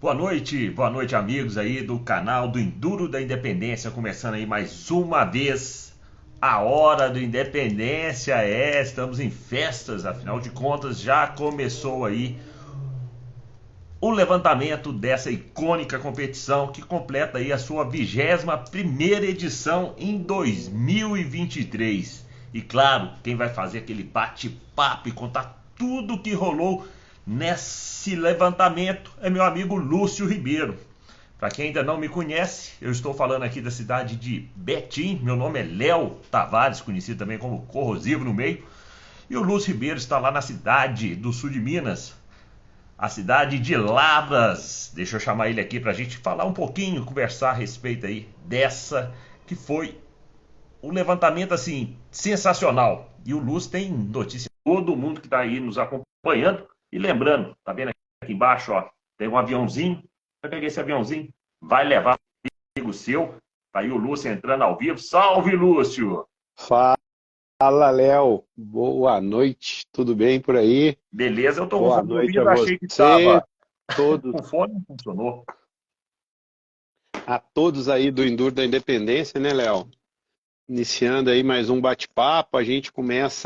Boa noite amigos aí do canal do Enduro da Independência, começando aí mais uma vez a hora do Independência, estamos em festas, afinal de contas já começou aí o levantamento dessa icônica competição que completa aí a sua 21ª edição em 2023. E claro, quem vai fazer aquele bate-papo e contar tudo o que rolou nesse levantamento é meu amigo Lúcio Ribeiro. Para quem ainda não me conhece, eu estou falando aqui da cidade de Betim. Meu nome é Léo Tavares, conhecido também como Corrosivo no meio. E o Lúcio Ribeiro está lá na cidade do sul de Minas, a cidade de Lavras. Deixa eu chamar ele aqui para a gente falar um pouquinho, conversar a respeito aí dessa que foi um levantamento assim sensacional. E o Lúcio tem notícia para todo mundo que está aí nos acompanhando. E lembrando, tá vendo aqui embaixo, ó, tem um aviãozinho. Vai pegar esse aviãozinho, vai levar um amigo seu. Tá aí o Lúcio entrando ao vivo. Salve, Lúcio! Fala, Léo. Boa noite. Tudo bem por aí? Beleza, eu tô com Boa fone de noite a ouvido, achei que você, tava todos, com fone, não funcionou. a todos aí do Enduro da Independência, né, Léo? Iniciando aí mais um bate-papo, a gente começa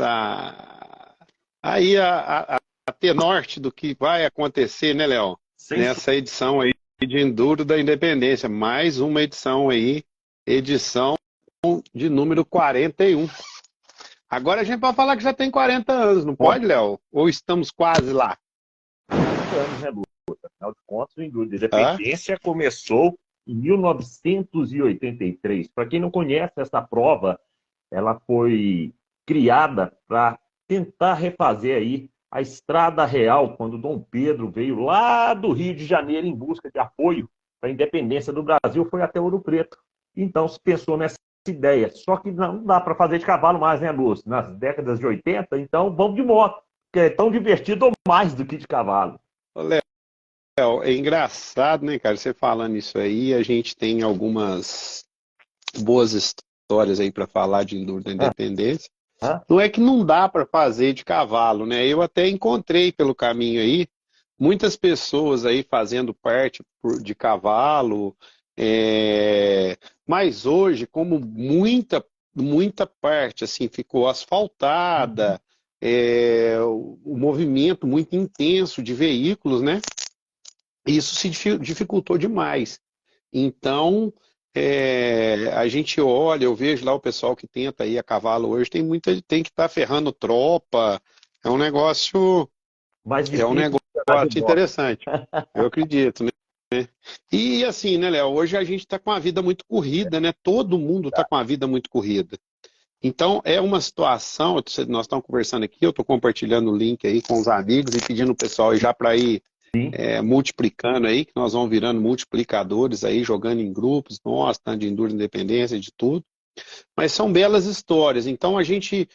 aí a ter norte do que vai acontecer, né, Léo? Sem Nessa edição aí de Enduro da Independência. Mais uma edição aí, edição de número 41. Agora a gente pode falar que já tem 40 anos, não fone. pode, Léo? Ou estamos quase lá? Anos, né, Lúcio? Afinal de contas, o Enduro da Hã? Independência começou em 1983. Para quem não conhece essa prova, ela foi criada para tentar refazer aí a Estrada Real, quando Dom Pedro veio lá do Rio de Janeiro em busca de apoio para a independência do Brasil, foi até Ouro Preto. Então se pensou nessa ideia. Só que não dá para fazer de cavalo mais, né, Lúcio? Nas décadas de 80, então vamos de moto, que é tão divertido ou mais do que de cavalo. Ô, Léo, é engraçado, né, cara? Você falando isso aí, a gente tem algumas boas histórias aí para falar de Enduro da Independência. Hã? Não é que não dá para fazer de cavalo, né? Eu até encontrei pelo caminho aí muitas pessoas aí fazendo parte de cavalo, mas hoje, como muita parte assim ficou asfaltada, o movimento muito intenso de veículos, né? Isso se dificultou demais. Então, a gente olha, eu vejo lá o pessoal que tenta ir a cavalo hoje, tem que estar ferrando tropa, é um negócio, Mais é um difícil negócio de andar de moto. interessante, eu acredito, né? E assim, né, Léo, hoje a gente está com a vida muito corrida, né? Todo mundo está com a vida muito corrida. Então, é uma situação, nós estamos conversando aqui, eu estou compartilhando o link aí com os amigos e pedindo o pessoal já para ir Sim. multiplicando aí, que nós vamos virando multiplicadores aí, jogando em grupos, nós, tanto de Enduro Independência, de tudo. Mas são belas histórias. Então a gente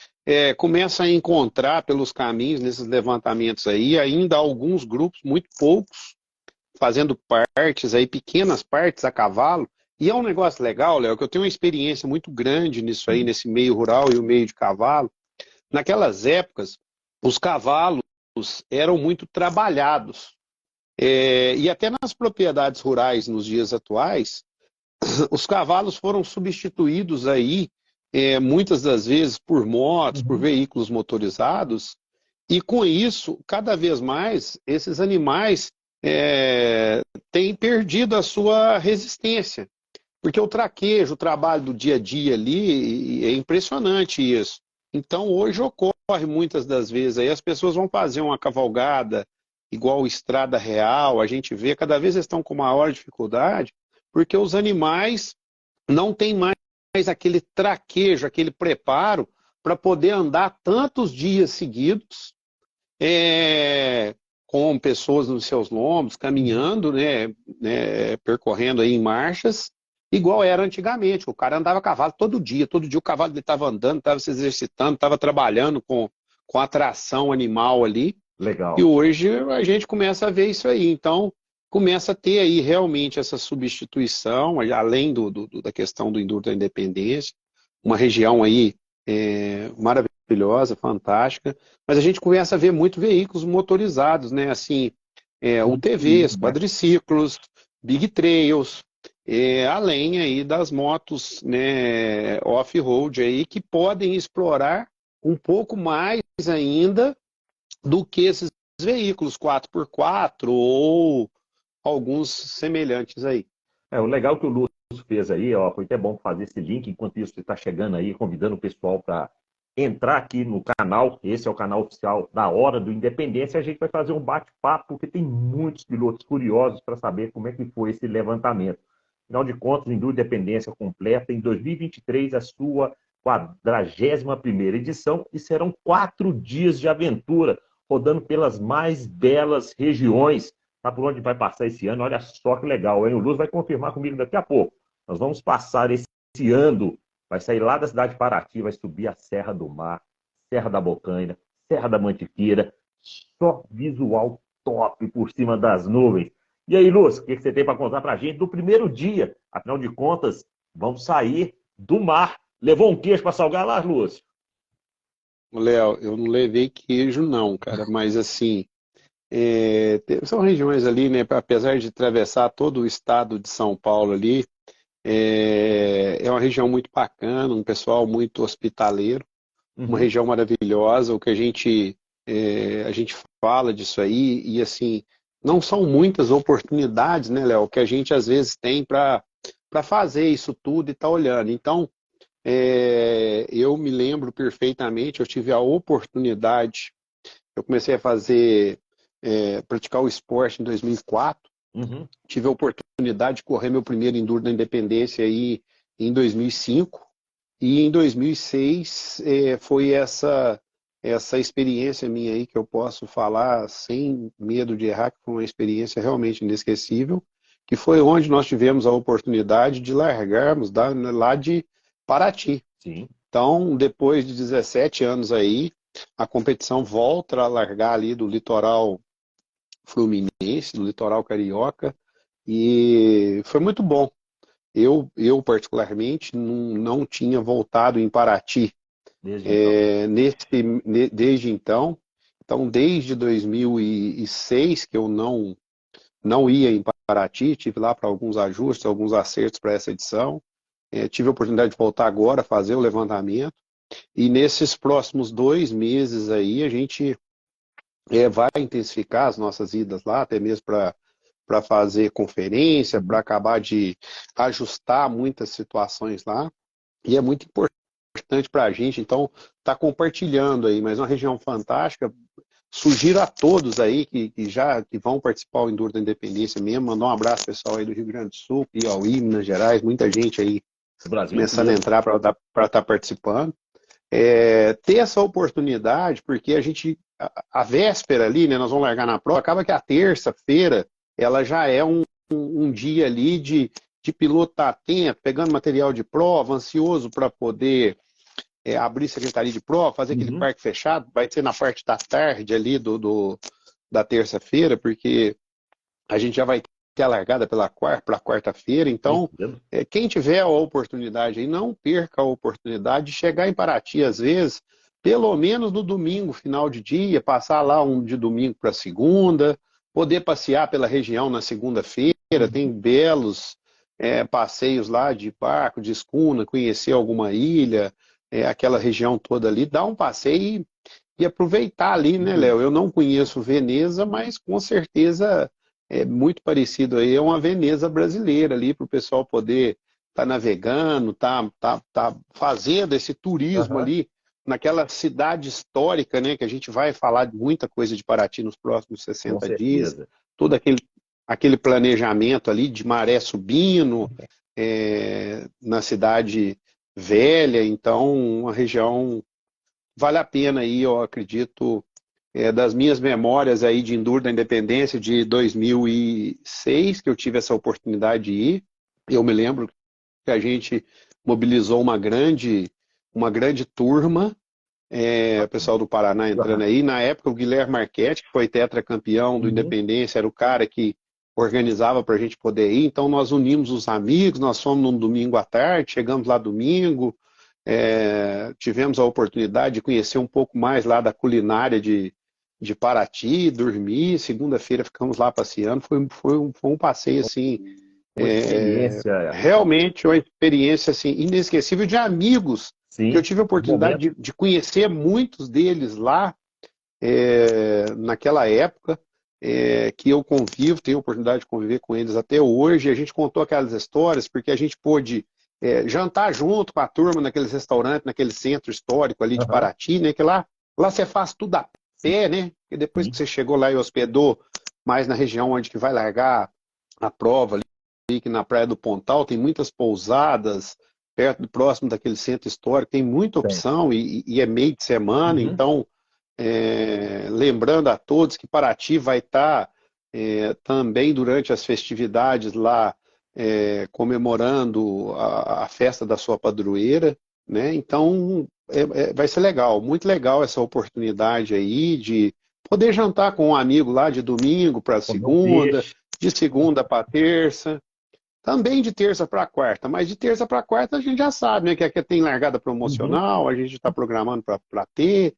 começa a encontrar pelos caminhos, nesses levantamentos aí, ainda alguns grupos, muito poucos, fazendo partes aí, pequenas partes a cavalo. E é um negócio legal, Léo, que eu tenho uma experiência muito grande nisso aí, nesse meio rural e o meio de cavalo. Naquelas épocas, os cavalos eram muito trabalhados. E até nas propriedades rurais, nos dias atuais, os cavalos foram substituídos aí, muitas das vezes, por motos, por Uhum. veículos motorizados, e com isso, cada vez mais, esses animais têm perdido a sua resistência. Porque o traquejo, o trabalho do dia a dia ali, é impressionante isso. Então, hoje ocorre muitas das vezes aí, as pessoas vão fazer uma cavalgada igual Estrada Real, a gente vê, cada vez eles estão com maior dificuldade, porque os animais não têm mais aquele traquejo, aquele preparo para poder andar tantos dias seguidos, é, com pessoas nos seus lombos, caminhando, né, percorrendo aí em marchas, igual era antigamente. O cara andava a cavalo todo dia o cavalo dele estava andando, estava se exercitando, estava trabalhando com a tração animal ali. E Legal. hoje a gente começa a ver isso aí. Então, começa a ter aí realmente essa substituição, além da questão do Enduro da Independência, uma região aí maravilhosa, fantástica, mas a gente começa a ver muito veículos motorizados, né? Assim, UTVs, quadriciclos, big trails, além aí das motos, né, off-road aí que podem explorar um pouco mais ainda do que esses veículos 4x4 ou alguns semelhantes aí. O legal que o Lúcio fez aí, ó, foi até bom fazer esse link, enquanto isso você está chegando aí, convidando o pessoal para entrar aqui no canal. Esse é o canal oficial da Hora do Independência. A gente vai fazer um bate-papo, porque tem muitos pilotos curiosos para saber como é que foi esse levantamento. Afinal de contas, o Enduro Independência completa em 2023 a sua 41ª edição, e serão 4 dias de aventura, rodando pelas mais belas regiões. Tá por onde vai passar esse ano? Olha só que legal, hein? O Luz vai confirmar comigo daqui a pouco. Nós vamos passar esse ano, vai sair lá da cidade de Paraty, vai subir a Serra do Mar, Serra da Bocaina, Serra da Mantiqueira, só visual top por cima das nuvens. E aí, Luz, o que você tem para contar para a gente do primeiro dia? Afinal de contas, vamos sair do mar. Levou um queijo para salgar lá, Lúcio? Léo, eu não levei queijo não, cara, mas assim, são regiões ali, né, apesar de atravessar todo o estado de São Paulo ali, é uma região muito bacana, um pessoal muito hospitaleiro, uma região maravilhosa, o que a gente fala disso aí, e assim, não são muitas oportunidades, né, Léo, que a gente às vezes tem para fazer isso tudo e tá olhando. Então, eu me lembro perfeitamente, eu tive a oportunidade, eu comecei a praticar o esporte em 2004, tive a oportunidade de correr meu primeiro Enduro da Independência aí em 2005, e em 2006 foi essa experiência minha aí que eu posso falar sem medo de errar, que foi uma experiência realmente inesquecível, que foi onde nós tivemos a oportunidade de largarmos lá de Paraty. Sim. Então, depois de 17 anos aí, a competição volta a largar ali do litoral fluminense, do litoral carioca, e foi muito bom. Eu particularmente, não tinha voltado em Paraty desde então. Então, desde 2006 que eu não ia em Paraty, tive lá para alguns ajustes, alguns acertos para essa edição. Tive a oportunidade de voltar agora a fazer o levantamento. E nesses próximos 2 meses aí, a gente vai intensificar as nossas idas lá, até mesmo para fazer conferência, para acabar de ajustar muitas situações lá. E é muito importante para a gente, então, tá compartilhando aí, mas uma região fantástica. Sugiro a todos aí que vão participar do Enduro da Independência mesmo, mandar um abraço pessoal aí do Rio Grande do Sul, Piauí, Minas Gerais, muita gente aí começando a entrar para estar participando. Ter essa oportunidade, porque a véspera ali, né, nós vamos largar na prova, acaba que a terça-feira, ela já é um dia ali de piloto estar atento, pegando material de prova, ansioso para poder abrir secretaria de prova, fazer aquele parque fechado, vai ser na parte da tarde ali da terça-feira, porque a gente já vai ter a largada para quarta-feira, então quem tiver a oportunidade aí, não perca a oportunidade de chegar em Paraty, às vezes, pelo menos no domingo, final de dia, passar lá de domingo para segunda, poder passear pela região na segunda-feira, tem belos passeios lá de barco, de escuna, conhecer alguma ilha, aquela região toda ali, dar um passeio e aproveitar ali, né, Léo? Eu não conheço Veneza, mas com certeza é muito parecido aí, é uma Veneza brasileira ali, para o pessoal poder estar navegando, tá fazendo esse turismo ali, naquela cidade histórica, né, que a gente vai falar de muita coisa de Paraty nos próximos 60 dias, todo aquele planejamento ali de maré subindo, na cidade velha, então uma região vale a pena aí, eu acredito, das minhas memórias aí de Enduro da Independência de 2006, que eu tive essa oportunidade de ir. Eu me lembro que a gente mobilizou uma grande turma, o pessoal do Paraná entrando aí. Na época, o Guilherme Marchetti, que foi tetracampeão do Independência, era o cara que organizava para a gente poder ir. Então, nós unimos os amigos, nós fomos num domingo à tarde, chegamos lá domingo, tivemos a oportunidade de conhecer um pouco mais lá da culinária de de Paraty, dormi, segunda-feira ficamos lá passeando, foi um passeio assim, Uma experiência, realmente uma experiência assim, inesquecível de amigos, que eu sim, tive a um oportunidade momento, de conhecer muitos deles lá, naquela época, que eu convivo, tenho a oportunidade de conviver com eles até hoje. A gente contou aquelas histórias porque a gente pôde jantar junto com a turma naqueles restaurantes, naquele centro histórico ali de aham, Paraty, né? Que lá você faz tudo a sim, pé, né? E depois que sim, você chegou lá e hospedou mais na região onde que vai largar a prova ali, que na Praia do Pontal tem muitas pousadas perto próximo daquele centro histórico, tem muita tem. opção e é meio de semana, Uhum. então lembrando a todos que Paraty vai estar também durante as festividades lá comemorando a festa da sua padroeira, né? Então vai ser legal, muito legal essa oportunidade aí de poder jantar com um amigo lá de domingo para Comer um segunda, peixe. de segunda para terça. Também de terça para quarta, mas de terça para quarta a gente já sabe, né? Que aqui tem largada Uhum. promocional, a gente está programando para ter,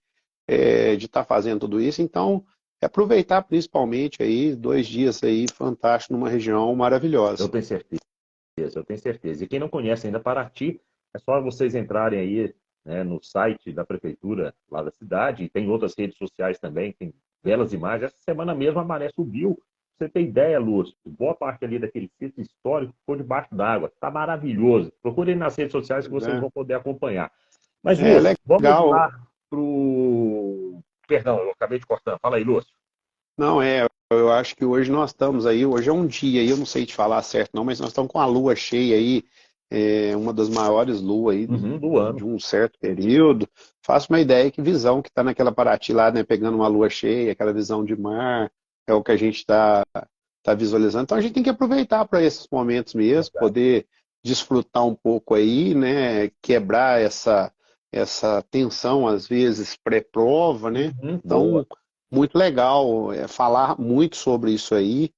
de estar fazendo tudo isso. Então, aproveitar principalmente aí 2 dias aí fantásticos numa região Eu maravilhosa. tenho certeza, eu tenho certeza. E quem não conhece ainda Paraty, é só vocês entrarem aí, né, no site da prefeitura lá da cidade, e tem outras redes sociais também, tem belas imagens. Essa semana mesmo a maré subiu. Pra você ter ideia, Lúcio, boa parte ali daquele sítio histórico ficou debaixo d'água. Está maravilhoso. Procurem nas redes sociais que vocês Né? vão poder acompanhar. Mas, É Lúcio, vamos legal. lá pro. Perdão, eu acabei de cortar. Fala aí, Lúcio. Não é, eu acho que hoje nós estamos aí, hoje é um dia aí, eu não sei te falar certo não, mas nós estamos com a lua cheia aí, uma das maiores luas aí Uhum, do de ano. um certo período. Faço uma ideia que visão que está naquela Paraty lá, né, pegando uma lua cheia, aquela visão de mar, é o que a gente tá visualizando. Então a gente tem que aproveitar para esses momentos mesmo, Verdade. poder desfrutar um pouco aí, né, quebrar essa tensão às vezes pré-prova, né? Uhum, boa. Então muito legal falar muito sobre isso aí.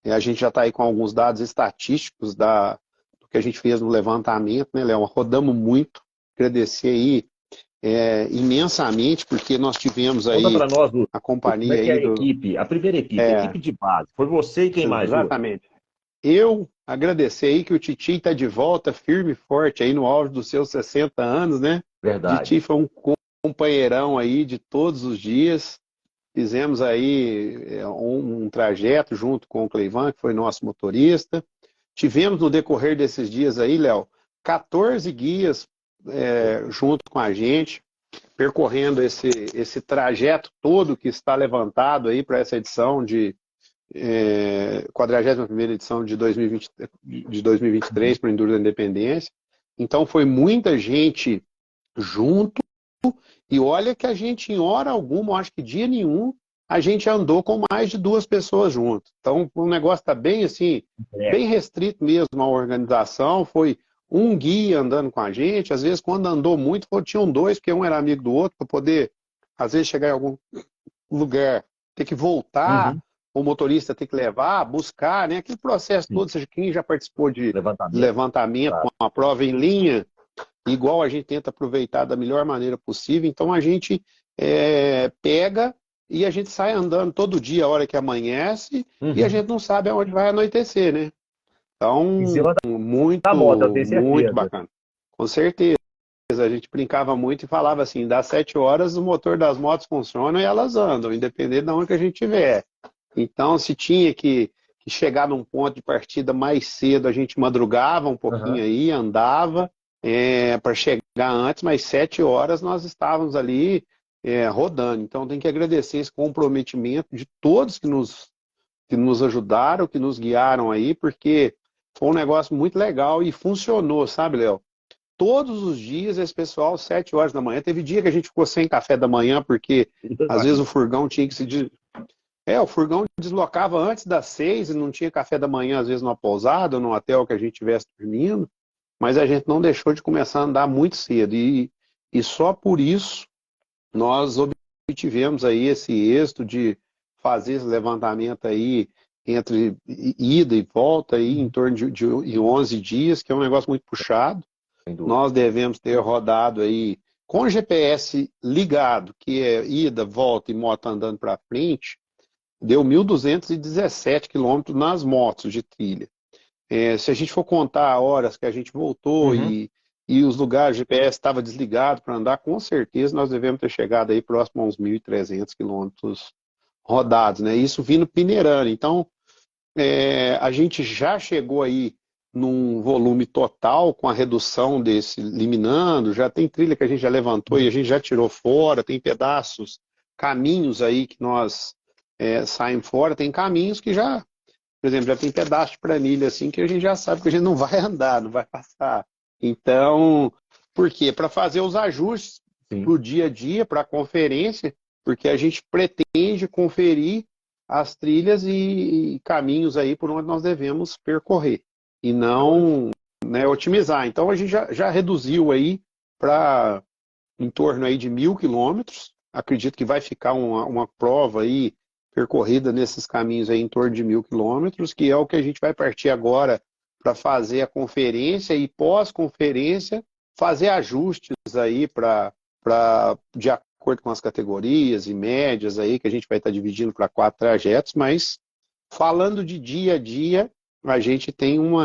A gente já está aí com alguns dados estatísticos do que a gente fez no levantamento, né, Léo? Rodamos muito. Agradecer aí imensamente, porque nós tivemos Conta aí para nós, Lúcio, a como é companhia que é aí a equipe, a primeira equipe, a é, equipe de base. Foi você e quem mais, Lúcio? exatamente. Eu agradecer aí que o Titi está de volta, firme e forte aí no auge dos seus 60 anos, né? Verdade. Titi foi um companheirão aí de todos os dias. Fizemos aí um trajeto junto com o Cleivan, que foi nosso motorista. Tivemos no decorrer desses dias aí, Léo, 14 guias junto com a gente, percorrendo esse trajeto todo que está levantado aí para essa edição de 41ª edição de 2020, de 2023 para o Enduro da Independência. Então foi muita gente junto e olha que a gente, em hora alguma, acho que dia nenhum, a gente andou com mais de 2 pessoas junto. Então, o negócio está bem assim, É. bem restrito mesmo a organização. Foi um guia andando com a gente. Às vezes, quando andou muito, tinham dois, porque um era amigo do outro, para poder, às vezes, chegar em algum lugar, ter que voltar, Uhum. o motorista ter que levar, buscar, né? Aquele processo Sim. todo, seja quem já participou de Levantamento. levantamento com Tá. uma prova em linha, igual a gente tenta aproveitar da melhor maneira possível. Então a gente pega e a gente sai andando todo dia a hora que amanhece e a Uhum. gente não sabe aonde vai anoitecer, né? Em Então, cima da moto, eu muito, tenho muito certeza. bacana. Com certeza. A gente brincava muito e falava assim, das 7 horas o motor das motos funciona e elas andam, independente de onde que a gente estiver. Então, se tinha que chegar num ponto de partida mais cedo, a gente madrugava um pouquinho Uhum. aí, andava para chegar antes, mas 7 horas nós estávamos ali rodando. Então, tem que agradecer esse comprometimento de todos que nos ajudaram, que nos guiaram aí, porque foi um negócio muito legal e funcionou, sabe, Léo? Todos os dias esse pessoal, 7 horas da manhã. Teve dia que a gente ficou sem café da manhã, porque às vezes o furgão tinha que o furgão deslocava antes das 6 e não tinha café da manhã, às vezes, numa pousada ou num hotel que a gente estivesse dormindo, mas a gente não deixou de começar a andar muito cedo. E só por isso nós obtivemos aí esse êxito de fazer esse levantamento aí entre ida e volta aí em torno de 11 dias, que é um negócio muito puxado. Sem dúvida. Nós devemos ter rodado aí Com GPS ligado, que é ida, volta e moto andando para frente, deu 1.217 quilômetros nas motos de trilha. Se a gente for contar horas que a gente voltou Uhum. e os lugares, o GPS estava desligado para andar, com certeza nós devemos ter chegado aí próximo a uns 1.300 quilômetros rodados, né? Isso vindo Pinerano. Então, a gente já chegou aí num volume total com a redução desse eliminando, já tem trilha que a gente já levantou e a gente já tirou fora, tem pedaços, caminhos aí que nós saímos fora, tem caminhos que já, por exemplo, já tem pedaço de planilha assim que a gente já sabe que a gente não vai andar, não vai passar. Então, por quê? Para fazer os ajustes Sim. para o dia a dia, para a conferência, porque a gente pretende conferir as trilhas e caminhos aí por onde nós devemos percorrer e não, né, otimizar. Então a gente já reduziu aí para em torno aí de 1.000 quilômetros. Acredito que vai ficar uma prova aí percorrida nesses caminhos aí em torno de 1.000 quilômetros, que é o que a gente vai partir agora para fazer a conferência e pós-conferência fazer ajustes aí de acordo com as categorias e médias aí que a gente vai estar dividindo para 4 trajetos, mas falando de dia a dia, a gente tem uma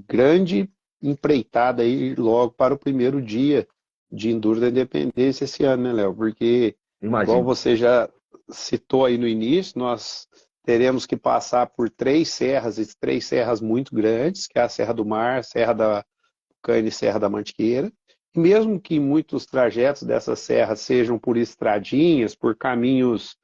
grande empreitada aí logo para o primeiro dia de Enduro da Independência esse ano, né, Léo? Porque, igual Imagino. você já citou aí no início, nós teremos que passar por 3 serras, e 3 serras muito grandes, que é a Serra do Mar, a Serra da Cana e Serra da Mantiqueira. E mesmo que muitos trajetos dessas serras sejam por estradinhas, por caminhos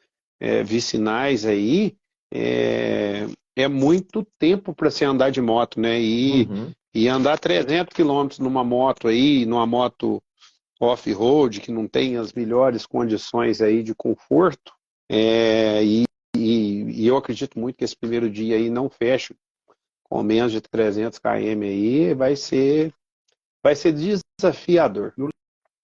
vicinais aí, é, é muito tempo para se andar de moto, né? Uhum. E andar 300 quilômetros numa moto aí, numa moto off-road, que não tem as melhores condições aí de conforto, e eu acredito muito que esse primeiro dia aí não feche com menos de 300 km aí, vai ser desafiador. E o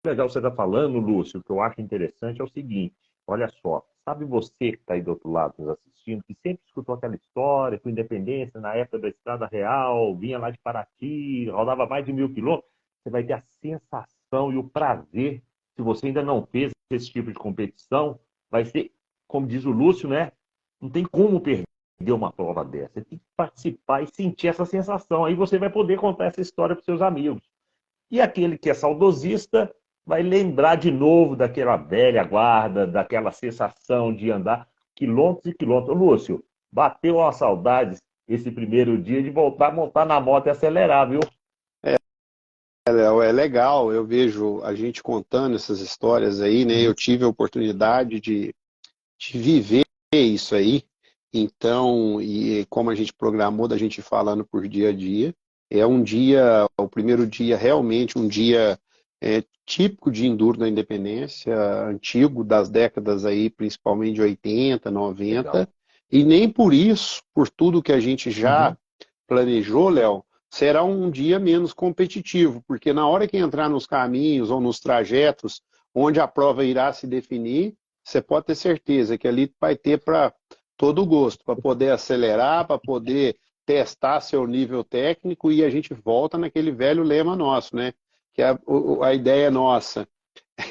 legal que você está falando, Lúcio, o que eu acho interessante é o seguinte: olha só, sabe você que está aí do outro lado nos assistindo, que sempre escutou aquela história com Independência na época da Estrada Real, vinha lá de Paraty, rodava mais de 1.000 quilômetros, você vai ter a sensação e o prazer, se você ainda não fez esse tipo de competição, vai ser, como diz o Lúcio, né? Não tem como perder uma prova dessa. Você tem que participar e sentir essa sensação. Aí você vai poder contar essa história para os seus amigos. E aquele que é saudosista vai lembrar de novo daquela velha guarda, daquela sensação de andar quilômetros e quilômetros. Ô, Lúcio, bateu uma saudade esse primeiro dia de voltar a montar na moto e acelerar, viu? Léo, é legal, eu vejo a gente contando essas histórias aí, né? Uhum. Eu tive a oportunidade de viver isso aí, então, e como a gente programou da gente falando por dia a dia, é um dia, o primeiro dia realmente um dia típico de Enduro da Independência, antigo, das décadas aí, principalmente de 80, 90, Legal. e nem por isso, por tudo que a gente já Uhum. planejou, Léo, será um dia menos competitivo, porque na hora que entrar nos caminhos ou nos trajetos onde a prova irá se definir, você pode ter certeza que ali vai ter para todo gosto, para poder acelerar, para poder testar seu nível técnico e a gente volta naquele velho lema nosso, né? Que a ideia nossa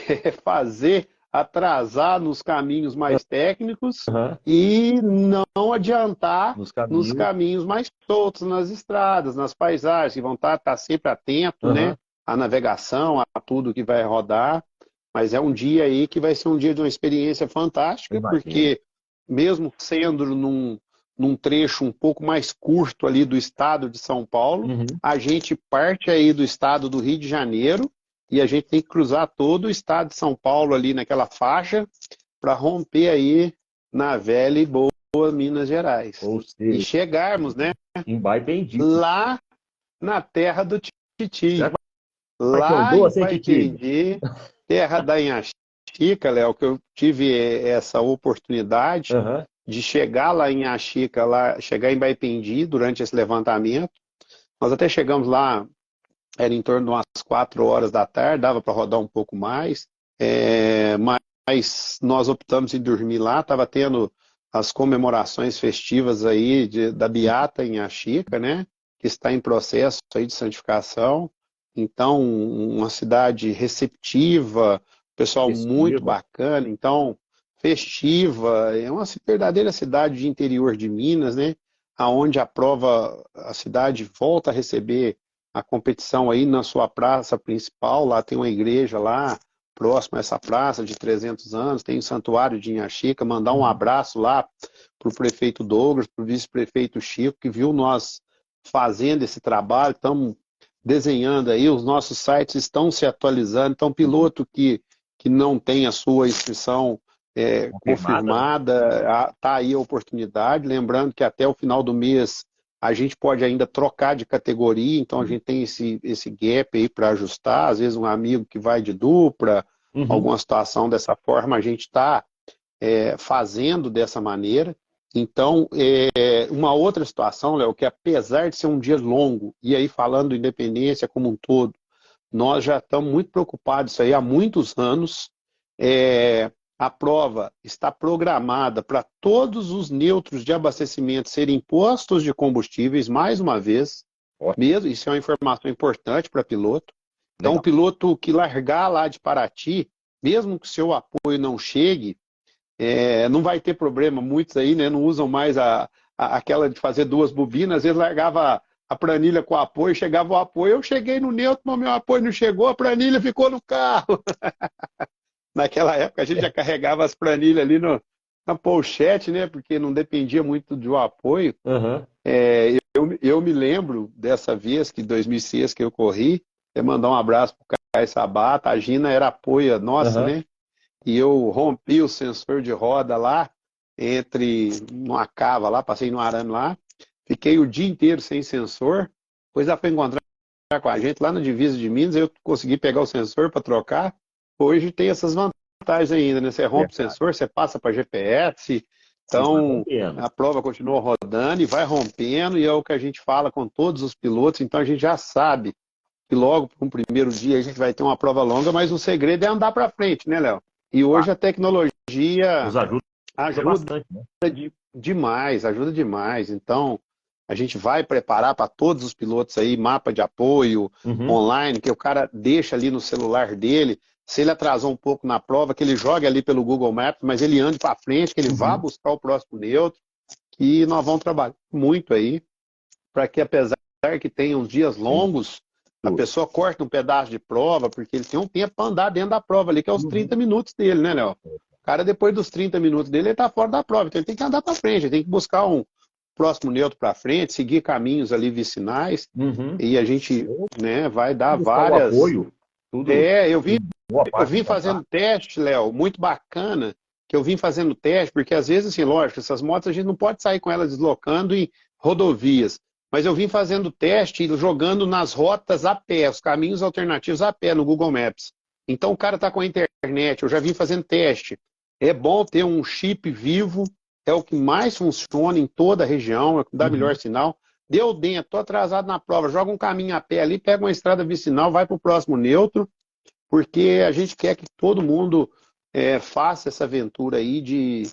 é fazer atrasar nos caminhos mais técnicos Uhum. e não adiantar Nos nos caminhos. caminhos mais soltos, nas estradas, nas paisagens, que vão estar sempre atento, né? Uhum. À navegação, a tudo que vai rodar. Mas é um dia aí que vai ser um dia de uma experiência Eu fantástica, imagino. porque mesmo sendo num trecho um pouco mais curto ali do estado de São Paulo, Uhum. a gente parte aí do estado do Rio de Janeiro e a gente tem que cruzar todo o estado de São Paulo ali naquela faixa para romper aí na velha e boa Minas Gerais. Ou E seja, chegarmos, né, em Baipendi. lá na terra do Será Tititi. que vai ter um Lá em doce, hein, Titi? Baipendi, terra da Inhaxica, Léo, que eu tive essa oportunidade Uhum. de chegar lá em Inhaxica, chegar em Baipendi durante esse levantamento. Nós até chegamos lá, era em torno de umas 4 horas da tarde, dava para rodar um pouco mais, mas nós optamos em dormir lá, estava tendo as comemorações festivas aí da Beata em Inhaxica, né, que está em processo aí de santificação. Então, uma cidade receptiva, pessoal muito Festiva. bacana, então, festiva, é uma verdadeira cidade de interior de Minas, né? Aonde a prova, a cidade volta a receber a competição aí na sua praça principal, lá tem uma igreja lá, próximo a essa praça de 300 anos, tem o Santuário de Inhaxica, mandar um Uhum. abraço lá para o prefeito Douglas, para o vice-prefeito Chico, que viu nós fazendo esse trabalho, estamos desenhando aí, os nossos sites estão se atualizando, então Uhum. piloto que não tem a sua inscrição Confirmada, né? confirmada, está aí a oportunidade, lembrando que até o final do mês a gente pode ainda trocar de categoria, então a Sim. gente tem esse gap aí para ajustar, às vezes um amigo que vai de dupla, Uhum. alguma situação dessa forma, a gente está fazendo dessa maneira. Então, uma outra situação, Léo, que apesar de ser um dia longo, e aí falando independência como um todo, nós já estamos muito preocupados isso aí há muitos anos. A prova está programada para todos os neutros de abastecimento serem postos de combustíveis, mais uma vez, Ótimo. mesmo, isso é uma informação importante para piloto. Então, o Legal. piloto que largar lá de Paraty, mesmo que o seu apoio não chegue, não vai ter problema, muitos aí, né, não usam mais aquela de fazer duas bobinas, às vezes largava a planilha com apoio, chegava o apoio, eu cheguei no neutro, mas meu apoio não chegou, a planilha ficou no carro. Naquela época a gente já carregava as planilhas ali na pochete, né, porque não dependia muito do apoio. Aham. Eu me lembro dessa vez, que em 2006 que eu corri, mandar um abraço para o Caio Sabata, a Gina era apoio nossa, Aham. né? E eu rompi o sensor de roda lá, entre uma cava lá, passei no arame lá, fiquei o dia inteiro sem sensor, depois ela foi encontrar com a gente lá na divisa de Minas, eu consegui pegar o sensor para trocar. Hoje tem essas vantagens ainda, né? Você rompe o Verdade. sensor, você passa para GPS, E vai então rompendo. a prova continua rodando e vai rompendo, e é o que a gente fala com todos os pilotos, então a gente já sabe que logo para um primeiro dia a gente vai ter uma prova longa, mas o segredo é andar para frente, né, Léo? E Claro. hoje a tecnologia Nos ajuda ajuda bastante, né? demais, ajuda demais. Então, a gente vai preparar para todos os pilotos aí mapa de apoio Uhum. online, que o cara deixa ali no celular dele. Se ele atrasou um pouco na prova, que ele jogue ali pelo Google Maps, mas ele ande para frente, que ele vá Uhum. buscar o próximo neutro, que nós vamos trabalhar muito aí para que, apesar que tenha uns dias Sem longos, a dúvida. pessoa corte um pedaço de prova, porque ele tem um tempo para andar dentro da prova ali, que é os Uhum. 30 minutos dele, né, Léo? O cara, depois dos 30 minutos dele, ele está fora da prova, então ele tem que andar para frente, ele tem que buscar um próximo neutro para frente, seguir caminhos ali vicinais, Uhum. e a gente, né, vai dar Buscar o várias. apoio, tudo É, eu vim, em boa eu parte vim da fazendo tarde. teste, Léo, muito bacana, que eu vim fazendo teste, porque às vezes, assim, lógico, essas motos a gente não pode sair com elas deslocando em rodovias, mas eu vim fazendo teste e jogando nas rotas a pé, os caminhos alternativos a pé no Google Maps. Então o cara está com a internet, eu já vim fazendo teste. É bom ter um chip vivo, é o que mais funciona em toda a região, é o que dá melhor Uhum. sinal. Deu dentro, estou atrasado na prova, joga um caminho a pé ali, pega uma estrada vicinal, vai para o próximo neutro, porque a gente quer que todo mundo faça essa aventura aí de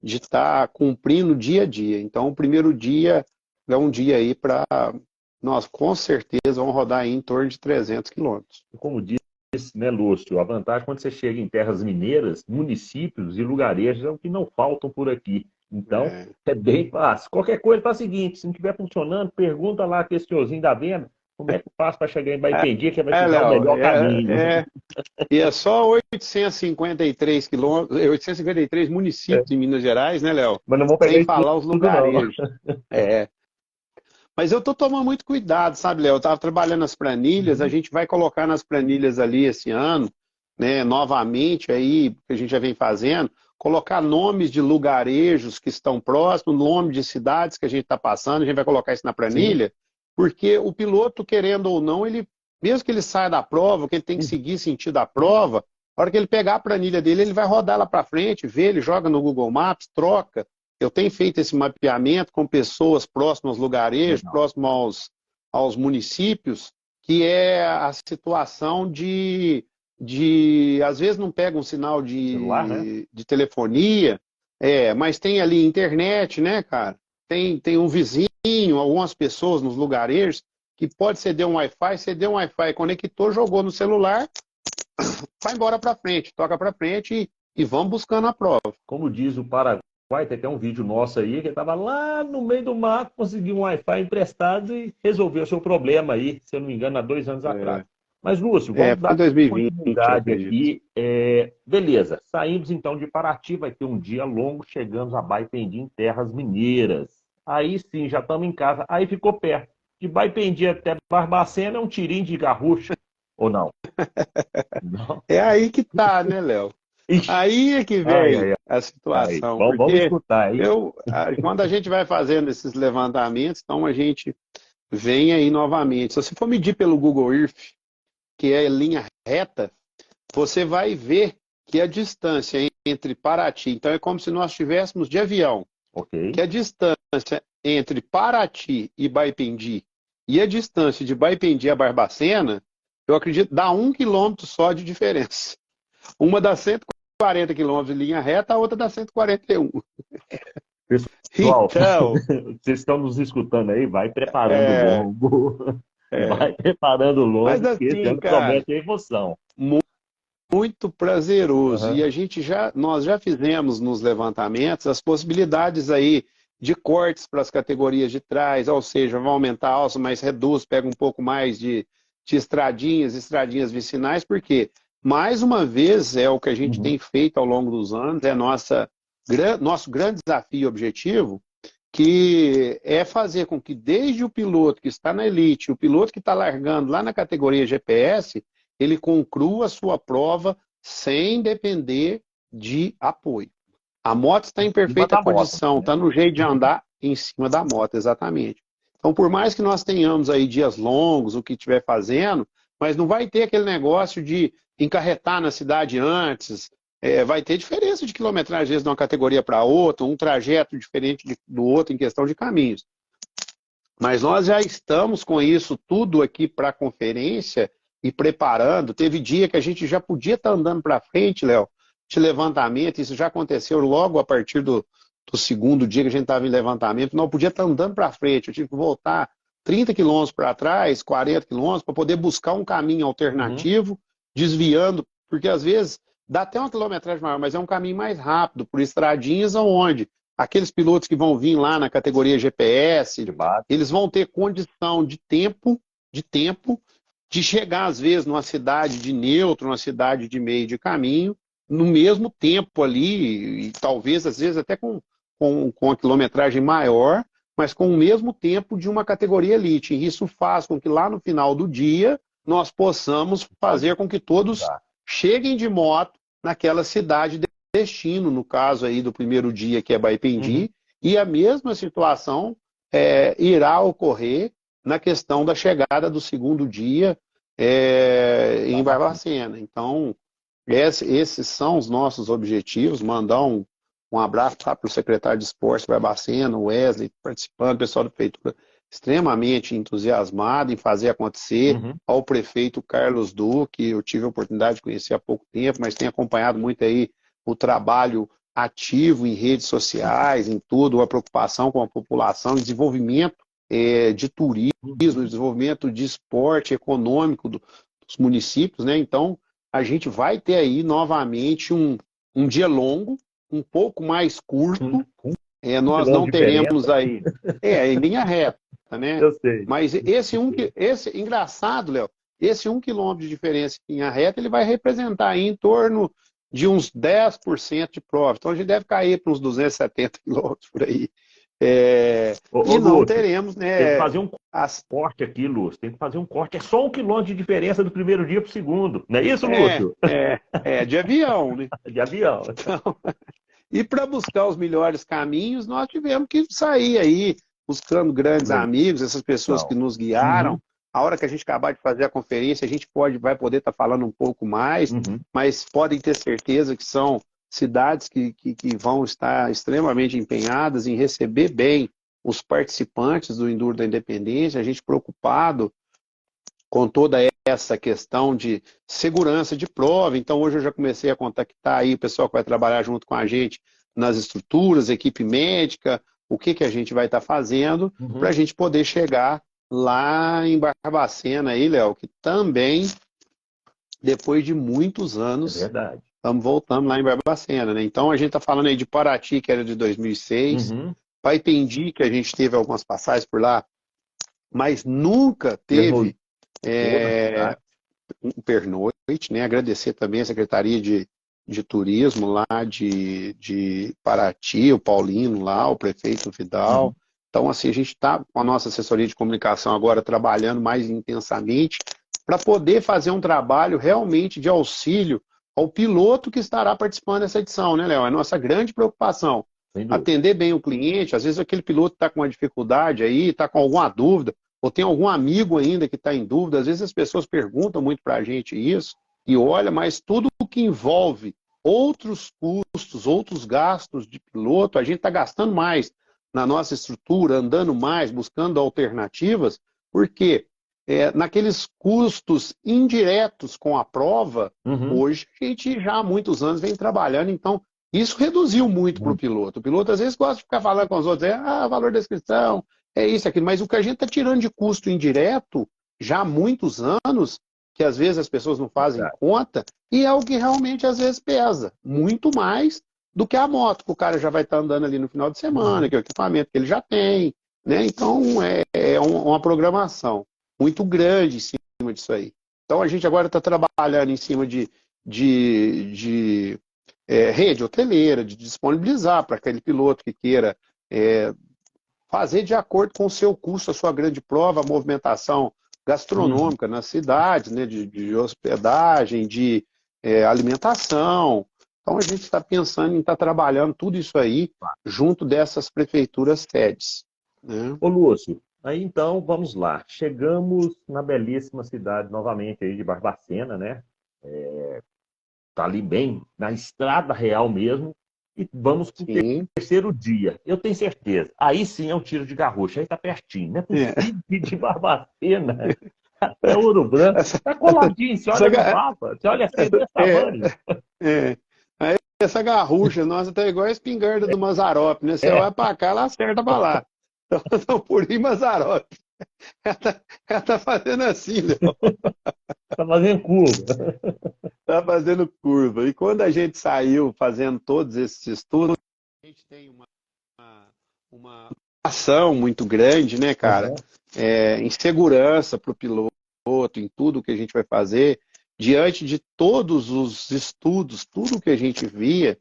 estar cumprindo dia a dia. Então, o primeiro dia é um dia aí para nós, com certeza, vamos rodar aí em torno de 300 quilômetros. E como disse, né, Lúcio, a vantagem quando você chega em terras mineiras, municípios e lugarejos é o que não faltam por aqui. Então, É, é bem fácil. Qualquer coisa, faz o seguinte, se não estiver funcionando, pergunta lá que esse senhorzinho da venda, como é que faz para chegar em Baipendi, que vai te dar o Léo, melhor caminho. e é só 853 quilômetros, 853 municípios em Minas Gerais, né, Léo? Mas não vou pegar Sem isso falar os tudo, não. lugarejos. É, mas eu estou tomando muito cuidado, sabe, Léo? Eu estava trabalhando nas planilhas, a Uhum. gente vai colocar nas planilhas ali esse ano, né, novamente aí, que a gente já vem fazendo, colocar nomes de lugarejos que estão próximos, nome de cidades que a gente está passando, a gente vai colocar isso na Sim. planilha, porque o piloto, querendo ou não, ele, mesmo que ele saia da prova, que ele tem que Uhum. seguir sentido da prova, a hora que ele pegar a planilha dele, ele vai rodar lá para frente, vê, ele joga no Google Maps, troca. Eu tenho feito esse mapeamento com pessoas próximas aos lugarejos, Legal. próximas aos municípios, que é a situação às vezes não pega um sinal Celular, né? de telefonia, mas tem ali internet, né, cara? Tem um vizinho, algumas pessoas nos lugarejos que pode ceder um Wi-Fi, ceder um Wi-Fi, conectou, jogou no celular, vai embora para frente, toca para frente e vamos buscando a prova. Como diz o Paraguai, tem até um vídeo nosso aí, que ele estava lá no meio do mato, conseguiu um Wi-Fi emprestado e resolveu o seu problema aí, se eu não me engano, há 2 anos atrás. Mas, Lúcio, vamos Foi em dar 2020, eu continuidade acredito. aqui. Beleza, saímos então de Paraty, vai ter um dia longo, chegamos a Baipendi, em terras mineiras. Aí sim, já estamos em casa. Aí ficou perto. De Baipendi até Barbacena é um tirinho de garrucha, ou não? Não? É aí que tá, né, Léo? Ixi, Aí é que ai, vem ai, a ai. situação, Vamos porque escutar aí. quando a gente vai fazendo esses levantamentos, então a gente vem aí novamente. Se você for medir pelo Google Earth, que é linha reta, você vai ver que a distância entre Paraty, então é como se nós estivéssemos de avião, Ok. que a distância entre Paraty e Baipendi e a distância de Baipendi a Barbacena, eu acredito, dá 1 quilômetro só de diferença. Uma dá 140 quilômetros de linha reta, a outra dá 141. Pessoal, Então, vocês estão nos escutando aí? Vai preparando o é, longo. é, Vai preparando o longo, mas porque esse assim, ano cara, promete emoção. muito prazeroso. E Aham. a gente nós já fizemos nos levantamentos as possibilidades aí de cortes para as categorias de trás, ou seja, vai aumentar a alça, mas reduz, pega um pouco mais de estradinhas vicinais, porque, mais uma vez, é o que a gente Uhum. tem feito ao longo dos anos, é nosso grande desafio e objetivo, que é fazer com que desde o piloto que está na elite, o piloto que está largando lá na categoria GPS, ele conclua a sua prova sem depender de apoio. A moto está em Cima perfeita da moto, condição, né? está no jeito de andar em cima da moto, exatamente. Então, por mais que nós tenhamos aí dias longos, o que estiver fazendo, mas não vai ter aquele negócio de encarretar na cidade antes, vai ter diferença de quilometragem, às vezes, de uma categoria para outra, um trajeto diferente do outro em questão de caminhos. Mas nós já estamos com isso tudo aqui para a conferência e preparando. Teve dia que a gente já podia estar andando para frente, Léo, de levantamento. Isso já aconteceu logo a partir do segundo dia que a gente estava em levantamento. Não podia estar andando para frente. Eu tive que voltar 30 quilômetros para trás, 40 quilômetros, para poder buscar um caminho Uhum. alternativo, desviando, porque às vezes dá até uma quilometragem maior, mas é um caminho mais rápido, por estradinhas aonde aqueles pilotos que vão vir lá na categoria GPS, De base. eles vão ter condição de tempo de chegar, às vezes, numa cidade de neutro, numa cidade de meio de caminho, no mesmo tempo ali, e talvez, às vezes, até com a quilometragem maior, mas com o mesmo tempo de uma categoria elite. E isso faz com que lá no final do dia nós possamos fazer com que todos cheguem de moto naquela cidade de destino, no caso aí do primeiro dia, que é Uhum. Baipendi, e a mesma situação irá ocorrer na questão da chegada do segundo dia em Barbacena. Então, esses são os nossos objetivos. Mandar um abraço para o secretário de Esportes Barbacena, o Wesley, participando, o pessoal da prefeitura extremamente entusiasmado em fazer acontecer, Uhum. ao prefeito Carlos Duque, eu tive a oportunidade de conhecer há pouco tempo, mas tenho acompanhado muito aí o trabalho ativo em redes sociais, em tudo, a preocupação com a população, desenvolvimento de turismo, Uhum. desenvolvimento de esporte econômico dos municípios, né? Então, a gente vai ter aí novamente um dia longo, um pouco mais curto, Com nós quilômetro não de diferença, teremos aí, em linha reta, né? eu sei. Mas engraçado, Léo, esse 1 quilômetro de diferença em linha reta, ele vai representar aí em torno de uns 10% de prova. Então a gente deve cair para uns 270 quilômetros por aí. Ô, E não Lúcio, teremos, tem que né? fazer um corte aqui, Lúcio. Tem que fazer um corte. É só 1 quilômetro de diferença do primeiro dia para o segundo. Não é isso, Lúcio? De avião, né? De avião. E para buscar os melhores caminhos, nós tivemos que sair aí, buscando grandes amigos, essas pessoas que Legal. nos Uhum. guiaram. A hora que a gente acabar de fazer a conferência, a gente vai poder estar falando um pouco mais, Uhum. mas podem ter certeza que são cidades que vão estar extremamente empenhadas em receber bem os participantes do Enduro da Independência, a gente preocupado com toda essa questão de segurança de prova. Então, hoje eu já comecei a contactar aí o pessoal que vai trabalhar junto com a gente nas estruturas, equipe médica, o que a gente vai estar fazendo para Uhum. a gente poder chegar lá em Barbacena, aí, Léo, que também, depois de muitos É anos, verdade. estamos voltando lá em Barbacena, né? Então a gente está falando aí de Paraty, que era de 2006, Uhum. Paipendi, que a gente teve algumas passagens por lá, mas nunca Pernoite. teve Pô, é, tá. um pernoite, né? Agradecer também a Secretaria de Turismo lá de Paraty, o Paulino lá, o prefeito Vidal. Uhum. Então, assim, a gente está com a nossa assessoria de comunicação agora trabalhando mais intensamente para poder fazer um trabalho realmente de auxílio ao piloto que estará participando dessa edição, né, Léo? É a nossa grande preocupação. Sem dúvida. Atender bem o cliente, às vezes aquele piloto está com uma dificuldade aí, está com alguma dúvida, ou tem algum amigo ainda que está em dúvida, às vezes as pessoas perguntam muito para a gente isso, e olha, mas tudo o que envolve outros custos, outros gastos de piloto, a gente está gastando mais na nossa estrutura, andando mais, buscando alternativas, porque naqueles custos indiretos com a prova, Uhum. hoje a gente já há muitos anos vem trabalhando, então isso reduziu muito para o Muito. piloto. O piloto às vezes gosta de ficar falando com os outros, valor da inscrição, é isso, aquilo, mas o que a gente está tirando de custo indireto já há muitos anos, que às vezes as pessoas não fazem Verdade. conta, e é o que realmente às vezes pesa, muito mais do que a moto, que o cara já vai estar andando ali no final de semana, Uhum. que é o equipamento que ele já tem, né? Então uma programação muito grande em cima disso aí. Então a gente agora está trabalhando em cima de rede hoteleira, de disponibilizar para aquele piloto que queira é, fazer de acordo com o seu custo, a sua grande prova, a movimentação Uhum. gastronômica nas cidades, né, de hospedagem, de alimentação. Então a gente está pensando em estar trabalhando tudo isso aí junto dessas prefeituras sedes, né? Ô, Lúcio, aí então vamos lá. Chegamos na belíssima cidade novamente aí de Barbacena, né? Tá ali bem na estrada real mesmo. E vamos para o Sim. terceiro dia. Eu tenho certeza. Aí sim é um tiro de garrucha. Aí tá pertinho. Não é É. possível que de Barbacena até Ouro Branco. Essa, Tá coladinho. Você essa, olha no mapa. Você olha assim, é desse é, tamanho. é. Aí essa garrucha nossa tá igual a espingarda do Mazzaropi, né? Você É, olha pra cá, ela acerta pra lá. Então, por aí, Mazzaropi. Ela tá fazendo assim, né? tá fazendo curva. Tá fazendo curva. E quando a gente saiu fazendo todos esses estudos, a gente tem uma ação muito grande, né, cara? Uhum. Em segurança para o piloto, em tudo que a gente vai fazer, diante de todos os estudos, tudo que a gente via,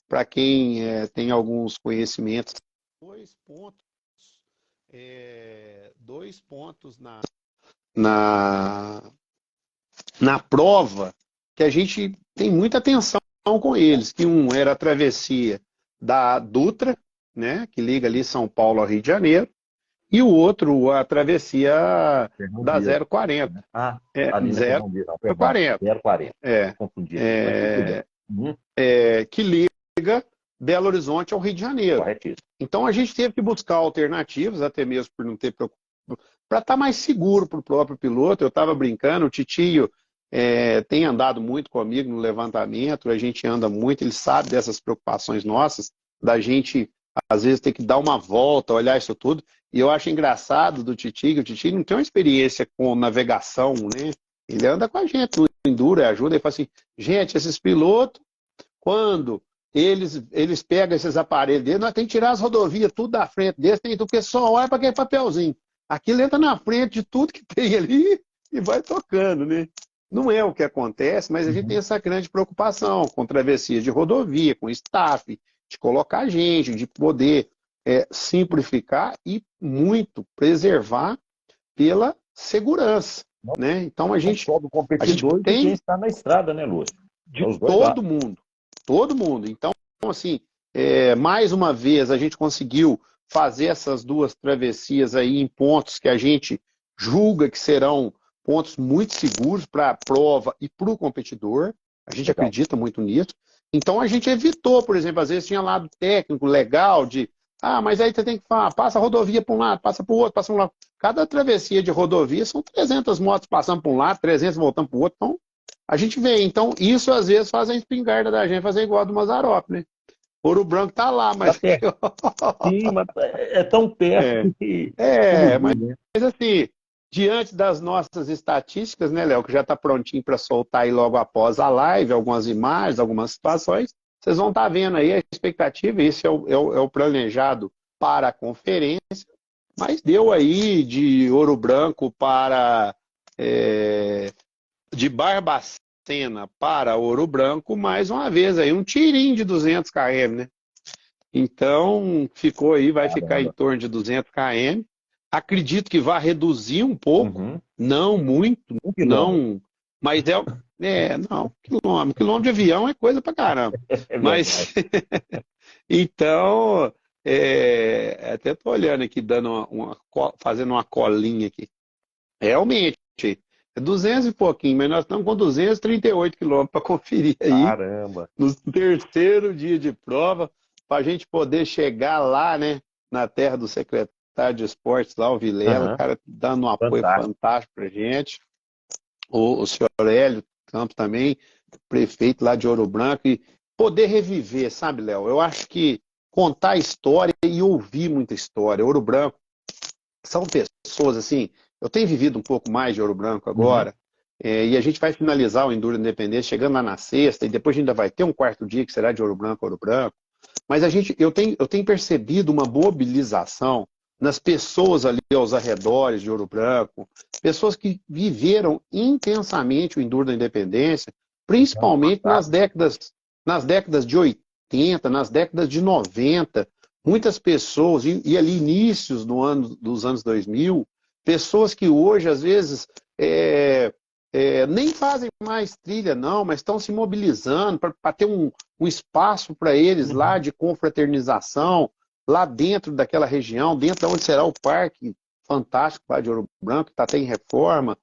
para quem tem alguns conhecimentos, dois pontos, dois pontos na, na prova que a gente tem muita atenção com eles, que um era a travessia da Dutra, né, que liga ali São Paulo ao Rio de Janeiro, e o outro a travessia da Fernandina. 040, Ah, ali na Fernandina, não, perdão. 040, 040. é, Confundi aqui, mas tudo bem. é, Uhum. que liga Belo Horizonte ao Rio de Janeiro. Corretíssimo. Então a gente teve que buscar alternativas, até mesmo por não ter para estar mais seguro para o próprio piloto. Eu estava brincando, o Titio tem andado muito comigo no levantamento, a gente anda muito, ele sabe dessas preocupações nossas, da gente às vezes ter que dar uma volta, olhar isso tudo. E eu acho engraçado do Titio, que o Titio não tem uma experiência com navegação, né? Ele anda com a gente no Enduro, ajuda, ele fala assim, gente, esses pilotos quando eles pegam esses aparelhos deles, nós temos que tirar as rodovias tudo da frente deles, tem tudo, porque só olha para aquele papelzinho. Aquilo entra na frente de tudo que tem ali e vai tocando, né? Não é o que acontece, mas a gente tem Uhum. essa grande preocupação com travessias de rodovia, com staff, de colocar gente, de poder simplificar e muito preservar pela segurança, Não, né? Então não só do a gente competidor e de quem tem está na estrada, né, Lúcio? É de os dois todo lados. mundo, todo mundo. Então, assim, mais uma vez a gente conseguiu fazer essas duas travessias aí em pontos que a gente julga que serão pontos muito seguros para a prova e para o competidor. A gente Legal. acredita muito nisso. Então a gente evitou, por exemplo, às vezes tinha lado técnico legal de, mas aí você tem que falar, passa a rodovia para um lado, passa para o outro, passa para um lado. Cada travessia de rodovia são 300 motos passando para um lado, 300 voltando para o outro. Então a gente vê. Então isso às vezes faz a espingarda da gente fazer igual a do Mazzaropi, né? Ouro Branco tá lá, Tá mas pertinho, mas é tão perto é, que, como é, diz, né? mas assim, diante das nossas estatísticas, né, Léo, que já está prontinho para soltar aí logo após a live, algumas imagens, algumas situações, vocês vão estar vendo aí a expectativa, esse é o planejado para a conferência, mas deu aí de Ouro Branco para de Barbacena para Ouro Branco, mais uma vez aí um tirinho de 200 km, né? Então ficou aí, vai ficar em Caramba. torno de 200 km. Acredito que vai reduzir um pouco, Uhum. não muito, 1 quilômetro. não, mas não, quilômetro de avião é coisa pra caramba. É verdade. Mas então, até estou olhando aqui, fazendo uma colinha aqui. Realmente, é 200 e pouquinho, mas nós estamos com 238 quilômetros para conferir aí, Caramba. no terceiro dia de prova, para a gente poder chegar lá, né, na terra do secretário de esportes, lá, o Vilela, o Aham. cara dando um apoio Fantástico. fantástico para a gente. O senhor Hélio Campos também, prefeito lá de Ouro Branco, e poder reviver, sabe, Léo? Eu acho que contar história e ouvir muita história. Ouro Branco são pessoas, assim, eu tenho vivido um pouco mais de Ouro Branco Uhum. agora, e a gente vai finalizar o Enduro Independência chegando lá na sexta, e depois ainda vai ter um quarto dia que será de Ouro Branco, mas eu tenho percebido uma mobilização nas pessoas ali aos arredores de Ouro Branco, pessoas que viveram intensamente o Enduro da Independência, principalmente nas décadas de 80, nas décadas de 90, muitas pessoas, e ali inícios dos anos 2000, pessoas que hoje, às vezes, nem fazem mais trilha, não, mas estão se mobilizando para ter um espaço para eles lá Uhum. de confraternização, lá dentro daquela região, dentro de onde será o parque fantástico lá de Ouro Branco, que está até em reforma,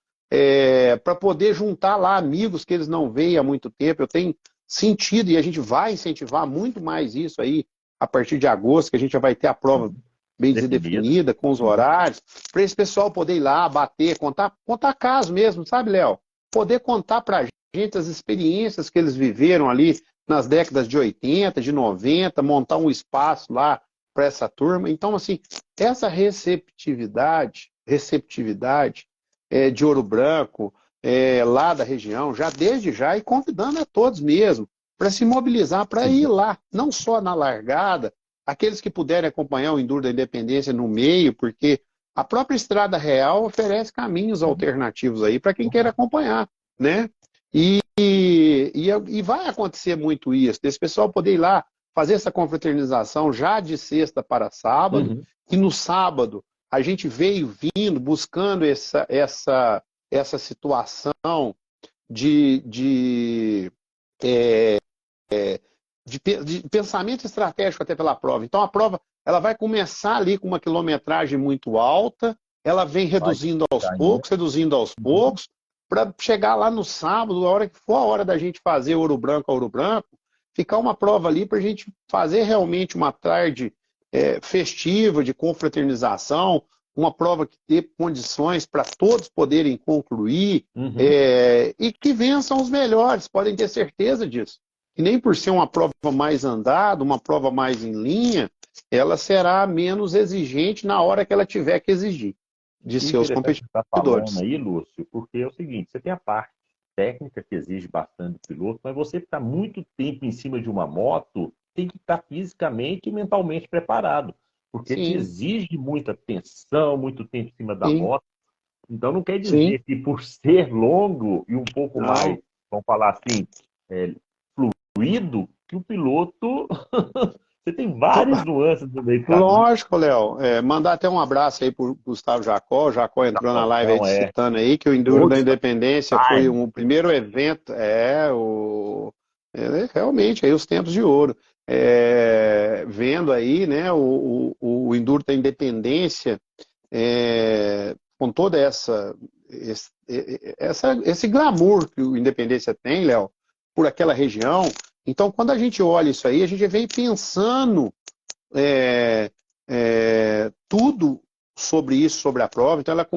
para poder juntar lá amigos que eles não veem há muito tempo. Eu tenho sentido, e a gente vai incentivar muito mais isso aí, a partir de agosto, que a gente já vai ter a prova bem Definido. definida, com os Uhum. horários, para esse pessoal poder ir lá, bater, contar casos mesmo, sabe, Léo? Poder contar para a gente as experiências que eles viveram ali nas décadas de 80, de 90, montar um espaço lá para essa turma. Então, assim, essa receptividade de Ouro Branco, lá da região, já desde já, e convidando a todos mesmo, para se mobilizar, para ir Sim. lá, não só na largada, aqueles que puderem acompanhar o Enduro da Independência no meio, porque a própria Estrada Real oferece caminhos alternativos aí para quem quer acompanhar, né? E vai acontecer muito isso, desse pessoal poder ir lá fazer essa confraternização já de sexta para sábado, Uhum. e no sábado a gente veio vindo, buscando essa situação de, é, de pensamento estratégico até pela prova. Então a prova ela vai começar ali com uma quilometragem muito alta, ela vem Vai caindo. reduzindo aos Uhum. poucos, para chegar lá no sábado, a hora que for a hora da gente fazer Ouro Branco a Ouro Branco, ficar uma prova ali para a gente fazer realmente uma tarde festiva, de confraternização, uma prova que dê condições para todos poderem concluir, Uhum. e que vençam os melhores, podem ter certeza disso. E nem por ser uma prova mais andada, uma prova mais em linha, ela será menos exigente na hora que ela tiver que exigir de Que seus interessante que você está falando competidores. aí, Lúcio, porque é o seguinte, você tem a parte técnica que exige bastante do piloto, mas você que está muito tempo em cima de uma moto tem que estar fisicamente e mentalmente preparado, porque te Sim, exige muita tensão, muito tempo em cima da sim, moto. Então não quer sim. dizer que por ser longo e um pouco mais, Não. vamos falar assim, é, fluido, que o piloto você tem várias nuances no meio do caminho. Lógico, Léo. Mandar até um abraço aí pro Gustavo Jacó. O Jacó entrou na live aí Então te é citando aí que o Enduro da Roadster Independência foi Time. o primeiro evento, realmente aí os tempos de ouro. Vendo aí, né, o Enduro da Independência, com toda esse glamour que o Independência tem, Léo, por aquela região. Então, quando a gente olha isso aí, a gente vem pensando tudo sobre isso, sobre a prova. Então ela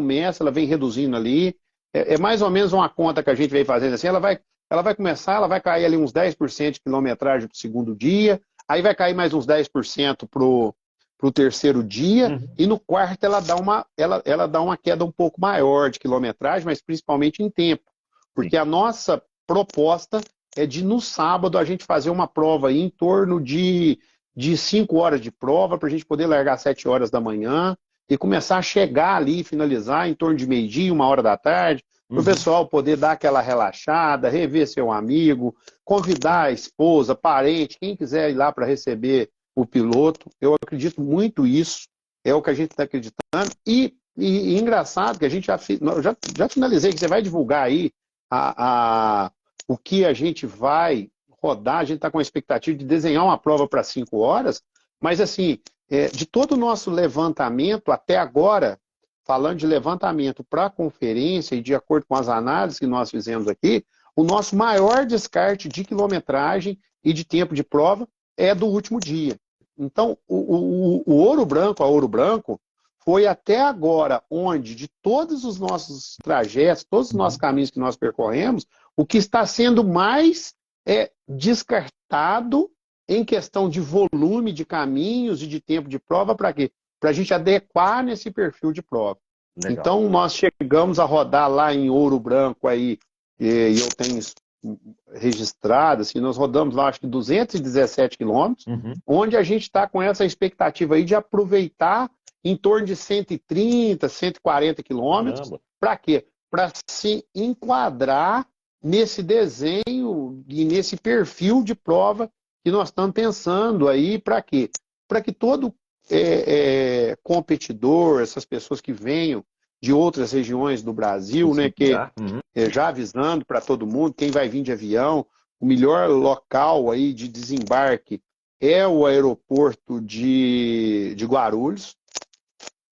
vem reduzindo ali. É mais ou menos uma conta que a gente vem fazendo assim. Ela vai começar, ela vai cair ali uns 10% de quilometragem para o segundo dia, aí vai cair mais uns 10% para o para o terceiro dia, Uhum. e no quarto ela dá uma queda um pouco maior de quilometragem, mas principalmente em tempo. Sim. Porque a nossa proposta é de, no sábado, a gente fazer uma prova aí em torno de 5 horas de prova, para a gente poder largar às 7 horas da manhã e começar a chegar ali e finalizar em torno de meio-dia, 1 hora da tarde, para o Uhum. pessoal poder dar aquela relaxada, rever seu amigo, convidar a esposa, parente, quem quiser ir lá para receber o piloto. Eu acredito muito isso, é o que a gente está acreditando. E engraçado que a gente já finalizei, que você vai divulgar aí o que a gente vai rodar, a gente está com a expectativa de desenhar uma prova para 5 horas, mas assim, de todo o nosso levantamento até agora, falando de levantamento para a conferência e de acordo com as análises que nós fizemos aqui, o nosso maior descarte de quilometragem e de tempo de prova é do último dia. Então, o Ouro Branco, a Ouro Branco, foi até agora onde, de todos os nossos trajetos, todos os nossos caminhos que nós percorremos, o que está sendo mais descartado em questão de volume de caminhos e de tempo de prova, para quê? Para a gente adequar nesse perfil de prova. Legal. Então, nós chegamos a rodar lá em Ouro Branco, aí, e eu tenho registrado, assim, nós rodamos lá, acho que 217 quilômetros, onde a gente está com essa expectativa aí de aproveitar em torno de 130, 140 quilômetros. Para quê? Para se enquadrar nesse desenho e nesse perfil de prova que nós estamos pensando aí. Para quê? Para que todo competidor, essas pessoas que venham de outras regiões do Brasil, né, que já avisando para todo mundo, quem vai vir de avião, o melhor local aí de desembarque é o aeroporto de Guarulhos,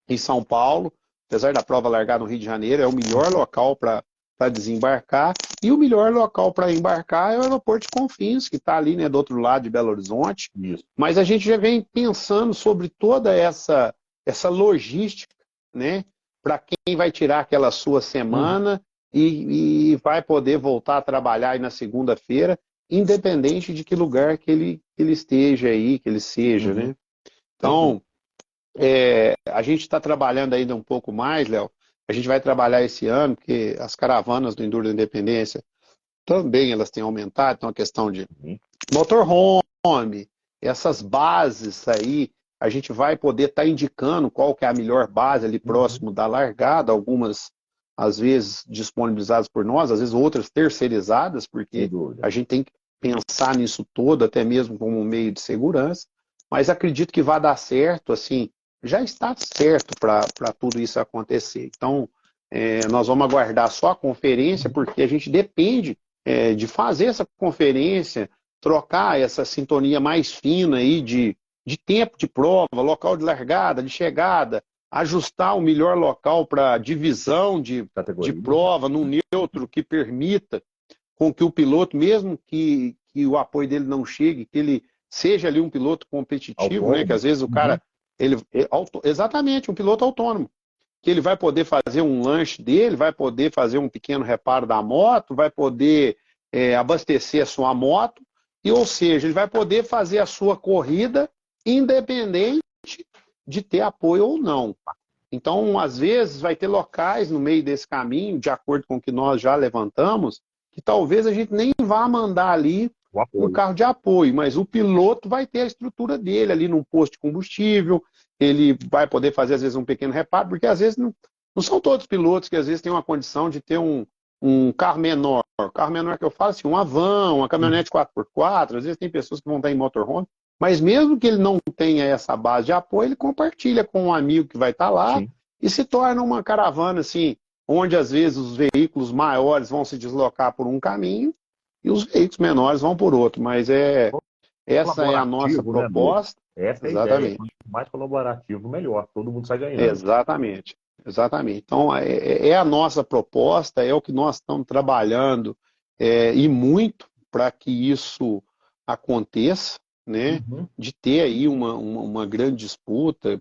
em São Paulo, apesar da prova largar no Rio de Janeiro, é o melhor local para desembarcar, e o melhor local para embarcar é o aeroporto de Confins, que está ali, né, do outro lado de Belo Horizonte. Isso. Mas a gente já vem pensando sobre toda essa logística, né, para quem vai tirar aquela sua semana e vai poder voltar a trabalhar aí na segunda-feira, independente de que lugar que ele esteja aí, que ele seja, né? Então, a gente está trabalhando ainda um pouco mais, Léo. A gente vai trabalhar esse ano, porque as caravanas do Enduro da Independência também elas têm aumentado, então a questão de motorhome, essas bases aí, a gente vai poder estar indicando qual que é a melhor base ali próximo da largada, algumas às vezes disponibilizadas por nós, às vezes outras terceirizadas, porque a gente tem que pensar nisso todo, até mesmo como um meio de segurança, mas acredito que vai dar certo, assim, já está certo para tudo isso acontecer. Então, nós vamos aguardar só a conferência, porque a gente depende de fazer essa conferência, trocar essa sintonia mais fina aí de tempo de prova, local de largada, de chegada, ajustar o melhor local para divisão de prova num neutro que permita com que o piloto, mesmo que o apoio dele não chegue, que ele seja ali um piloto competitivo, autônomo, né? Que às vezes o cara exatamente, um piloto autônomo, que ele vai poder fazer um lanche dele, vai poder fazer um pequeno reparo da moto, vai poder abastecer a sua moto, ou seja, ele vai poder fazer a sua corrida independente de ter apoio ou não. Então, às vezes, vai ter locais no meio desse caminho, de acordo com o que nós já levantamos, que talvez a gente nem vá mandar ali um carro de apoio, mas o piloto vai ter a estrutura dele ali num posto de combustível, ele vai poder fazer, às vezes, um pequeno reparo, porque, às vezes, não são todos pilotos que, às vezes, têm uma condição de ter um carro menor. O carro menor que eu falo, assim, uma van, uma caminhonete 4x4, às vezes tem pessoas que vão estar em motorhome, mas mesmo que ele não tenha essa base de apoio, ele compartilha com um amigo que vai estar lá e se torna uma caravana, assim, onde, às vezes, os veículos maiores vão se deslocar por um caminho e os veículos menores vão por outro, mas essa é a nossa proposta. Essa é a ideia. Quanto mais colaborativo, melhor. Todo mundo sai ganhando. Exatamente. Então, é a nossa proposta, é o que nós estamos trabalhando e muito para que isso aconteça, né? De ter aí uma grande disputa,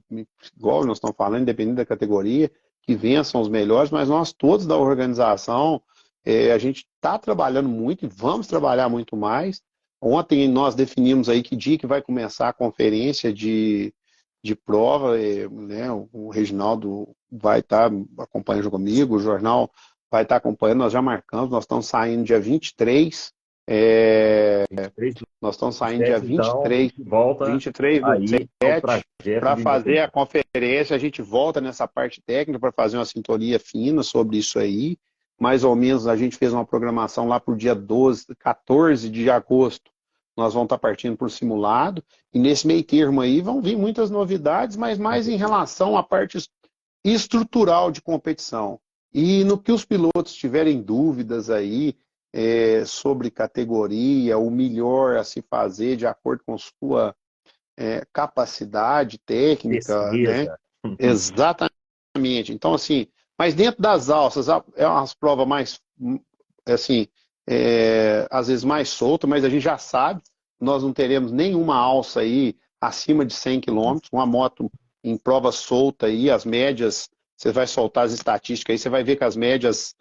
igual nós estamos falando, independente da categoria, que vençam os melhores, mas nós todos da organização, a gente está trabalhando muito e vamos trabalhar muito mais. Ontem nós definimos aí que dia que vai começar a conferência de de prova, né? O Reginaldo vai estar acompanhando comigo, o jornal vai estar acompanhando, nós já marcamos, nós estamos saindo dia 23, é, 23 do nós estamos saindo dia 7, então, a 23, gente volta 23 do aí ao 7 trajeto para do fazer a Independente. conferência, a gente volta nessa parte técnica para fazer uma sintonia fina sobre isso aí. Mais ou menos a gente fez uma programação lá para o dia 12, 14 de agosto. Nós vamos estar partindo por simulado, e nesse meio termo aí vão vir muitas novidades, mas mais em relação à parte estrutural de competição. E no que os pilotos tiverem dúvidas aí sobre categoria, o melhor a se fazer de acordo com sua capacidade técnica, né? Destreza. Exatamente. Então, assim, mas dentro das alças, é umas provas mais, assim, às vezes mais solta, mas a gente já sabe, nós não teremos nenhuma alça aí acima de 100 quilômetros, uma moto em prova solta aí, as médias, você vai soltar as estatísticas aí, você vai ver que as médias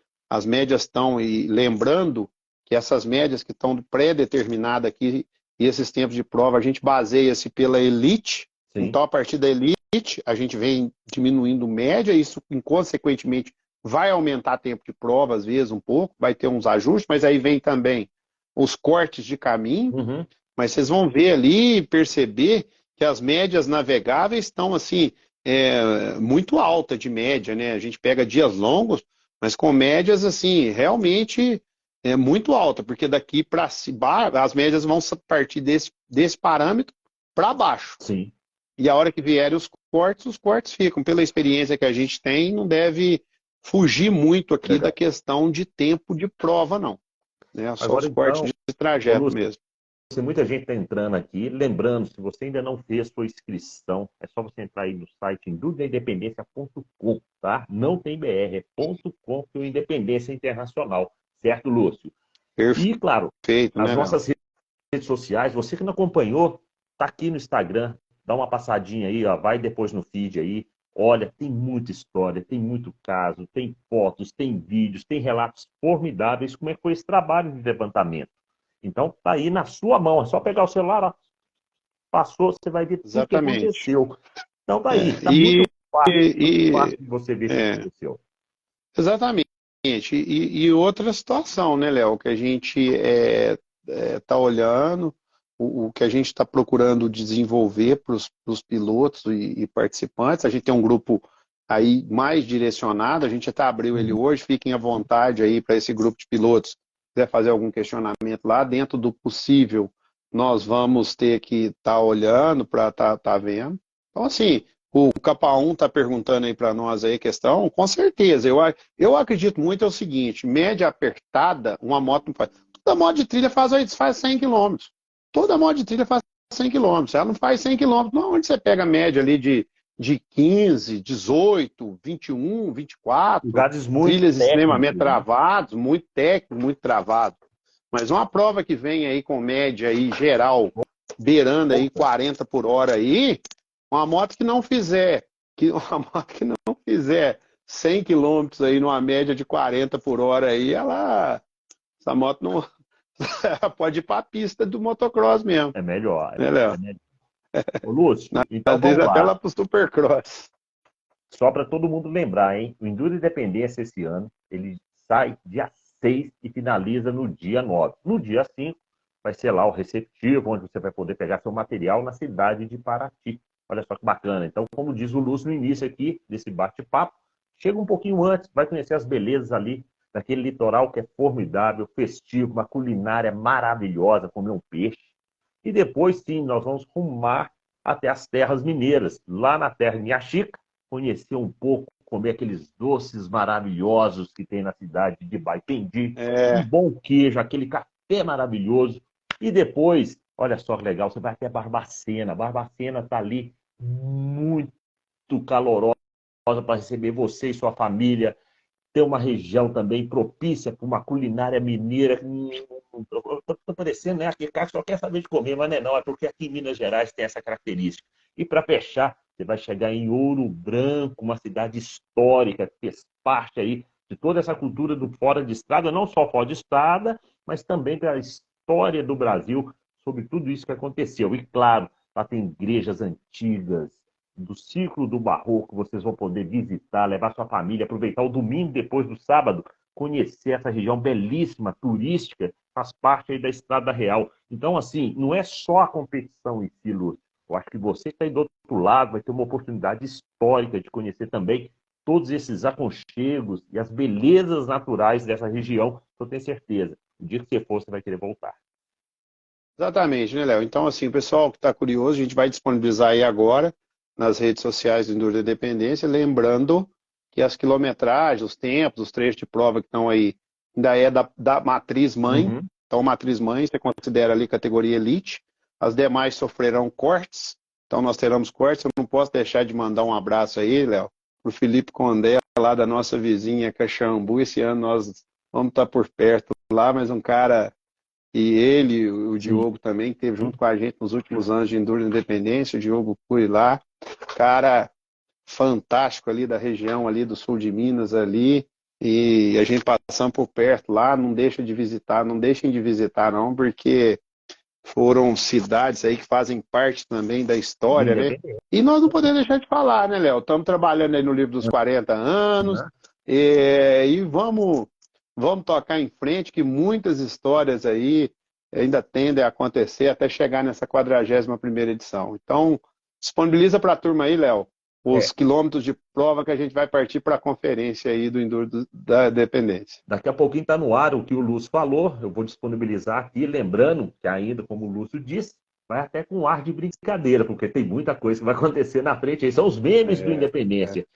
estão, e lembrando que essas médias que estão pré-determinadas aqui, e esses tempos de prova, a gente baseia-se pela elite, Sim. então a partir da elite, a gente vem diminuindo média, isso consequentemente vai aumentar tempo de prova, às vezes um pouco, vai ter uns ajustes, mas aí vem também os cortes de caminho, Uhum. mas vocês vão ver ali e perceber que as médias navegáveis estão assim, muito alta de média, né? A gente pega dias longos, mas com médias assim, realmente muito alta, porque daqui para as médias vão partir desse parâmetro para baixo. Sim. E a hora que vierem os cortes ficam. Pela experiência que a gente tem, não deve fugir muito aqui da Legal. questão de tempo de prova, não. Né? Só Agora, os cortes então, de ô trajeto Lúcio, mesmo. muita gente está entrando aqui. Lembrando, se você ainda não fez sua inscrição, é só você entrar aí no site indústriaindependência.com, tá? Não tem BR, é .com, que é o Independência Internacional. Certo, Lúcio? E, claro, Perfeito, as né, Léo? nossas redes sociais, você que não acompanhou, tá aqui no Instagram, dá uma passadinha aí, ó, vai depois no feed aí. Olha, tem muita história, tem muito caso, tem fotos, tem vídeos, tem relatos formidáveis. Como é que foi esse trabalho de levantamento? Então, tá aí na sua mão, é só pegar o celular, ó, passou, você vai ver tudo que Exatamente. aconteceu. Então, tá aí, tá E, muito e- fácil de você ver o que é, aconteceu. exatamente. E outra situação, né, Léo, que a gente está olhando, o que a gente está procurando desenvolver para os pilotos e participantes. A gente tem um grupo aí mais direcionado, a gente até abriu ele Uhum. hoje, fiquem à vontade aí para esse grupo de pilotos, se quiser fazer algum questionamento lá, dentro do possível, nós vamos ter que estar olhando para tá vendo. Então, assim, o Capa 1 está perguntando aí para nós aí a questão, com certeza. Eu acredito muito é o seguinte, média apertada, uma moto não faz. Toda moto de trilha faz 100 quilômetros. Toda moto de trilha faz 100 quilômetros. Ela não faz 100 quilômetros. Não, onde você pega a média ali de 15, 18, 21, 24, Lugares muito trilhas extremamente técnicos, né? travadas, muito técnico, muito travado. Mas uma prova que vem aí com média aí geral, beirando aí 40 por hora aí, uma moto que não fizer, uma moto que não fizer 100 quilômetros aí numa média de 40 por hora aí, essa moto não pode ir para a pista do motocross mesmo, É melhor, né, Léo? é melhor. Ô, Lúcio, então Às vezes vamos até lá. lá pro Supercross. Só para todo mundo lembrar, hein? O Enduro Independência esse ano, ele sai dia 6 e finaliza no dia 9. No dia 5 vai ser lá o receptivo, onde você vai poder pegar seu material na cidade de Paraty. Olha só que bacana. Então, como diz o Lúcio no início aqui desse bate-papo, chega um pouquinho antes, vai conhecer as belezas ali daquele litoral que é formidável, festivo, uma culinária maravilhosa, comer um peixe. E depois, sim, nós vamos rumar até as terras mineiras, lá na terra de Inhaxica, conhecer um pouco, comer aqueles doces maravilhosos que tem na cidade de Baipendi, um É, bom queijo, aquele café maravilhoso. E depois, olha só que legal, você vai até Barbacena. Barbacena está ali muito calorosa para receber você e sua família. Tem uma região também propícia para uma culinária mineira. Estou parecendo, né? Aqui cara só quer saber de comer, mas não é não, é porque aqui em Minas Gerais tem essa característica. E para fechar, você vai chegar em Ouro Branco, uma cidade histórica que fez parte aí de toda essa cultura do fora de estrada, não só fora de estrada, mas também da história do Brasil sobre tudo isso que aconteceu. E claro, lá tem igrejas antigas, do ciclo do Barroco, vocês vão poder visitar, levar sua família, aproveitar o domingo depois do sábado, conhecer essa região belíssima, turística, faz parte aí da Estrada Real. Então, assim, não é só a competição em si, Lúcio. Eu acho que você que está aí do outro lado vai ter uma oportunidade histórica de conhecer também todos esses aconchegos e as belezas naturais dessa região, eu tenho certeza. O dia que você for, você vai querer voltar. Exatamente, né, Léo? Então, assim, o pessoal que está curioso, a gente vai disponibilizar aí agora nas redes sociais do Enduro da Independência, lembrando que as quilometragens, os tempos, os trechos de prova que estão aí, ainda é da matriz mãe. Uhum. Então, matriz mãe, você considera ali categoria elite. As demais sofrerão cortes. Então, nós teremos cortes. Eu não posso deixar de mandar um abraço aí, Léo, para o Felipe Condé, lá da nossa vizinha Caxambu. Esse ano nós vamos estar por perto lá, mas um cara. E ele, o Sim. Diogo também, que esteve junto com a gente nos últimos anos de Enduro da Independência, o Diogo foi lá, cara fantástico ali da região ali do sul de Minas ali, e a gente passando por perto lá, não deixa de visitar, não deixem de visitar não, porque foram cidades aí que fazem parte também da Do história, né? Independente. E nós não podemos deixar de falar, né, Léo? Estamos trabalhando aí no livro dos 40 anos, Né? e vamos tocar em frente, que muitas histórias aí ainda tendem a acontecer até chegar nessa 41ª edição. Então, disponibiliza para a turma aí, Léo, É, os quilômetros de prova que a gente vai partir para a conferência aí do Enduro da Dependência. daqui a pouquinho está no ar o que o Lúcio falou, eu vou disponibilizar aqui, lembrando que ainda, como o Lúcio disse, vai até com um ar de brincadeira, porque tem muita coisa que vai acontecer na frente, aí são os memes do É. Independência.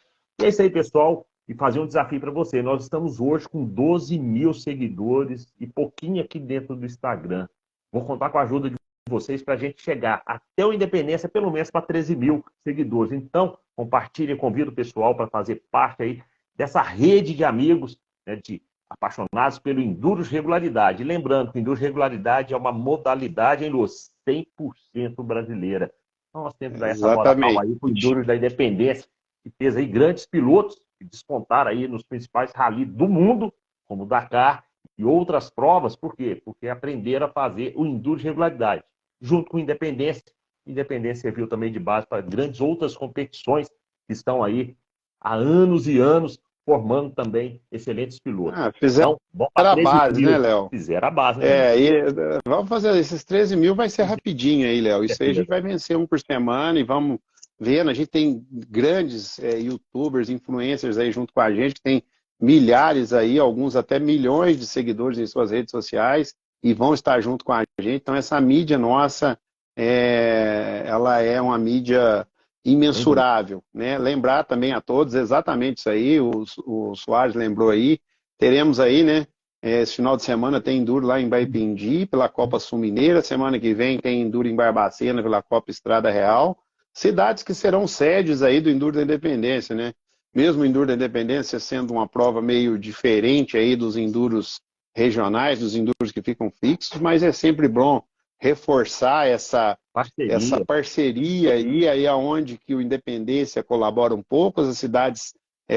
E é isso aí, pessoal, e fazer um desafio para você. Nós estamos hoje com 12 mil seguidores e pouquinho aqui dentro do Instagram. Vou contar com a ajuda de vocês para a gente chegar até o Independência, pelo menos para 13 mil seguidores. Então, compartilhe, convido o pessoal para fazer parte aí dessa rede de amigos, né, de apaixonados pelo Enduro Regularidade. Lembrando que o Enduro Regularidade é uma modalidade em 100% brasileira. Então nós temos que dar essa moral Exatamente. aí para o Enduro da Independência, que fez aí grandes pilotos que despontaram aí nos principais rally do mundo, como o Dakar e outras provas. Por quê? Porque aprenderam a fazer o Enduro Regularidade. Junto com o Independência, Independência serviu também de base para grandes outras competições que estão aí há anos e anos formando também excelentes pilotos. Fizeram Então, vamos para a 13 base, né, mil. Léo? Fizeram a base, né, Lúcio? Vamos fazer esses 13 mil, vai ser rapidinho aí, Léo. Isso aí a gente Certeza. vai vencer um por semana e vamos vendo. A gente tem grandes YouTubers, influencers aí junto com a gente, que tem milhares aí, alguns até milhões de seguidores em suas redes sociais e vão estar junto com a gente. Então, essa mídia nossa, ela é uma mídia Sem dúvida. imensurável, né? Lembrar também a todos exatamente isso aí, o Soares lembrou aí, teremos aí, né? Esse final de semana tem Enduro lá em Baipindi, pela Copa Sul Mineira. Semana que vem tem Enduro em Barbacena, pela Copa Estrada Real. Cidades que serão sedes aí do Enduro da Independência, né? Mesmo o Enduro da Independência sendo uma prova meio diferente aí dos Enduros regionais, dos Enduros que ficam fixos, mas é sempre bom reforçar essa Parceria. parceria aí aonde que o Independência colabora um pouco, as cidades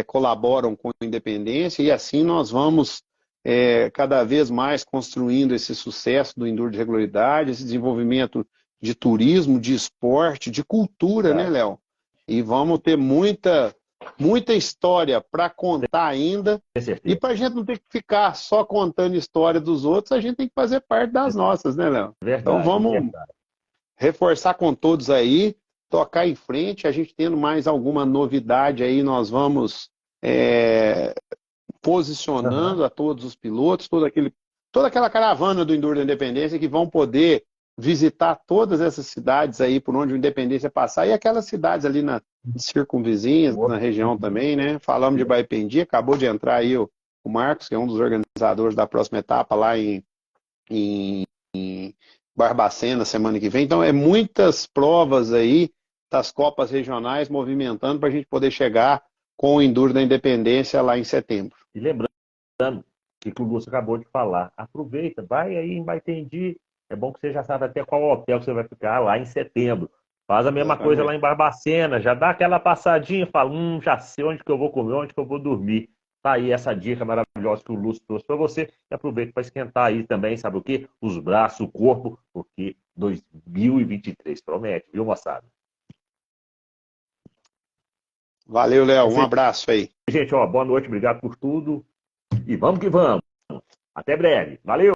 colaboram com a Independência e assim nós vamos cada vez mais construindo esse sucesso do Enduro de regularidade, esse desenvolvimento de turismo, de esporte, de cultura, né, Verdade. Léo? E vamos ter muita história para contar ainda. Com E certeza. para a gente não ter que ficar só contando história dos outros, a gente tem que fazer parte das nossas, né, Léo? Então Verdade, vamos verdade. reforçar com todos aí, tocar em frente. A gente tendo mais alguma novidade aí, nós vamos Aham. posicionando a todos os pilotos, toda aquela caravana do Enduro da Independência que vão poder visitar todas essas cidades aí por onde o Independência passar e aquelas cidades ali na circunvizinhas, Boa. na região Uhum. também, né? Falamos de Baipendi, acabou de entrar aí o Marcos, que é um dos organizadores da próxima etapa lá em Barbacena semana que vem. Então, é muitas provas aí das Copas regionais movimentando para a gente poder chegar com o Enduro da Independência lá em setembro. E lembrando que o Lúcio acabou de falar, aproveita, vai aí em Baitendi, é bom que você já sabe até qual hotel que você vai ficar lá em setembro. Faz a mesma coisa lá Exatamente. em Barbacena, já dá aquela passadinha, fala, já sei onde que eu vou comer, onde que eu vou dormir. Tá aí essa dica maravilhosa que o Lúcio trouxe para você e aproveita para esquentar aí também, sabe o quê? Os braços, o corpo, porque 2023 promete, viu, moçada? Valeu, Léo. Um abraço aí. Gente, ó, boa noite, obrigado por tudo. E vamos que vamos. Até breve. Valeu!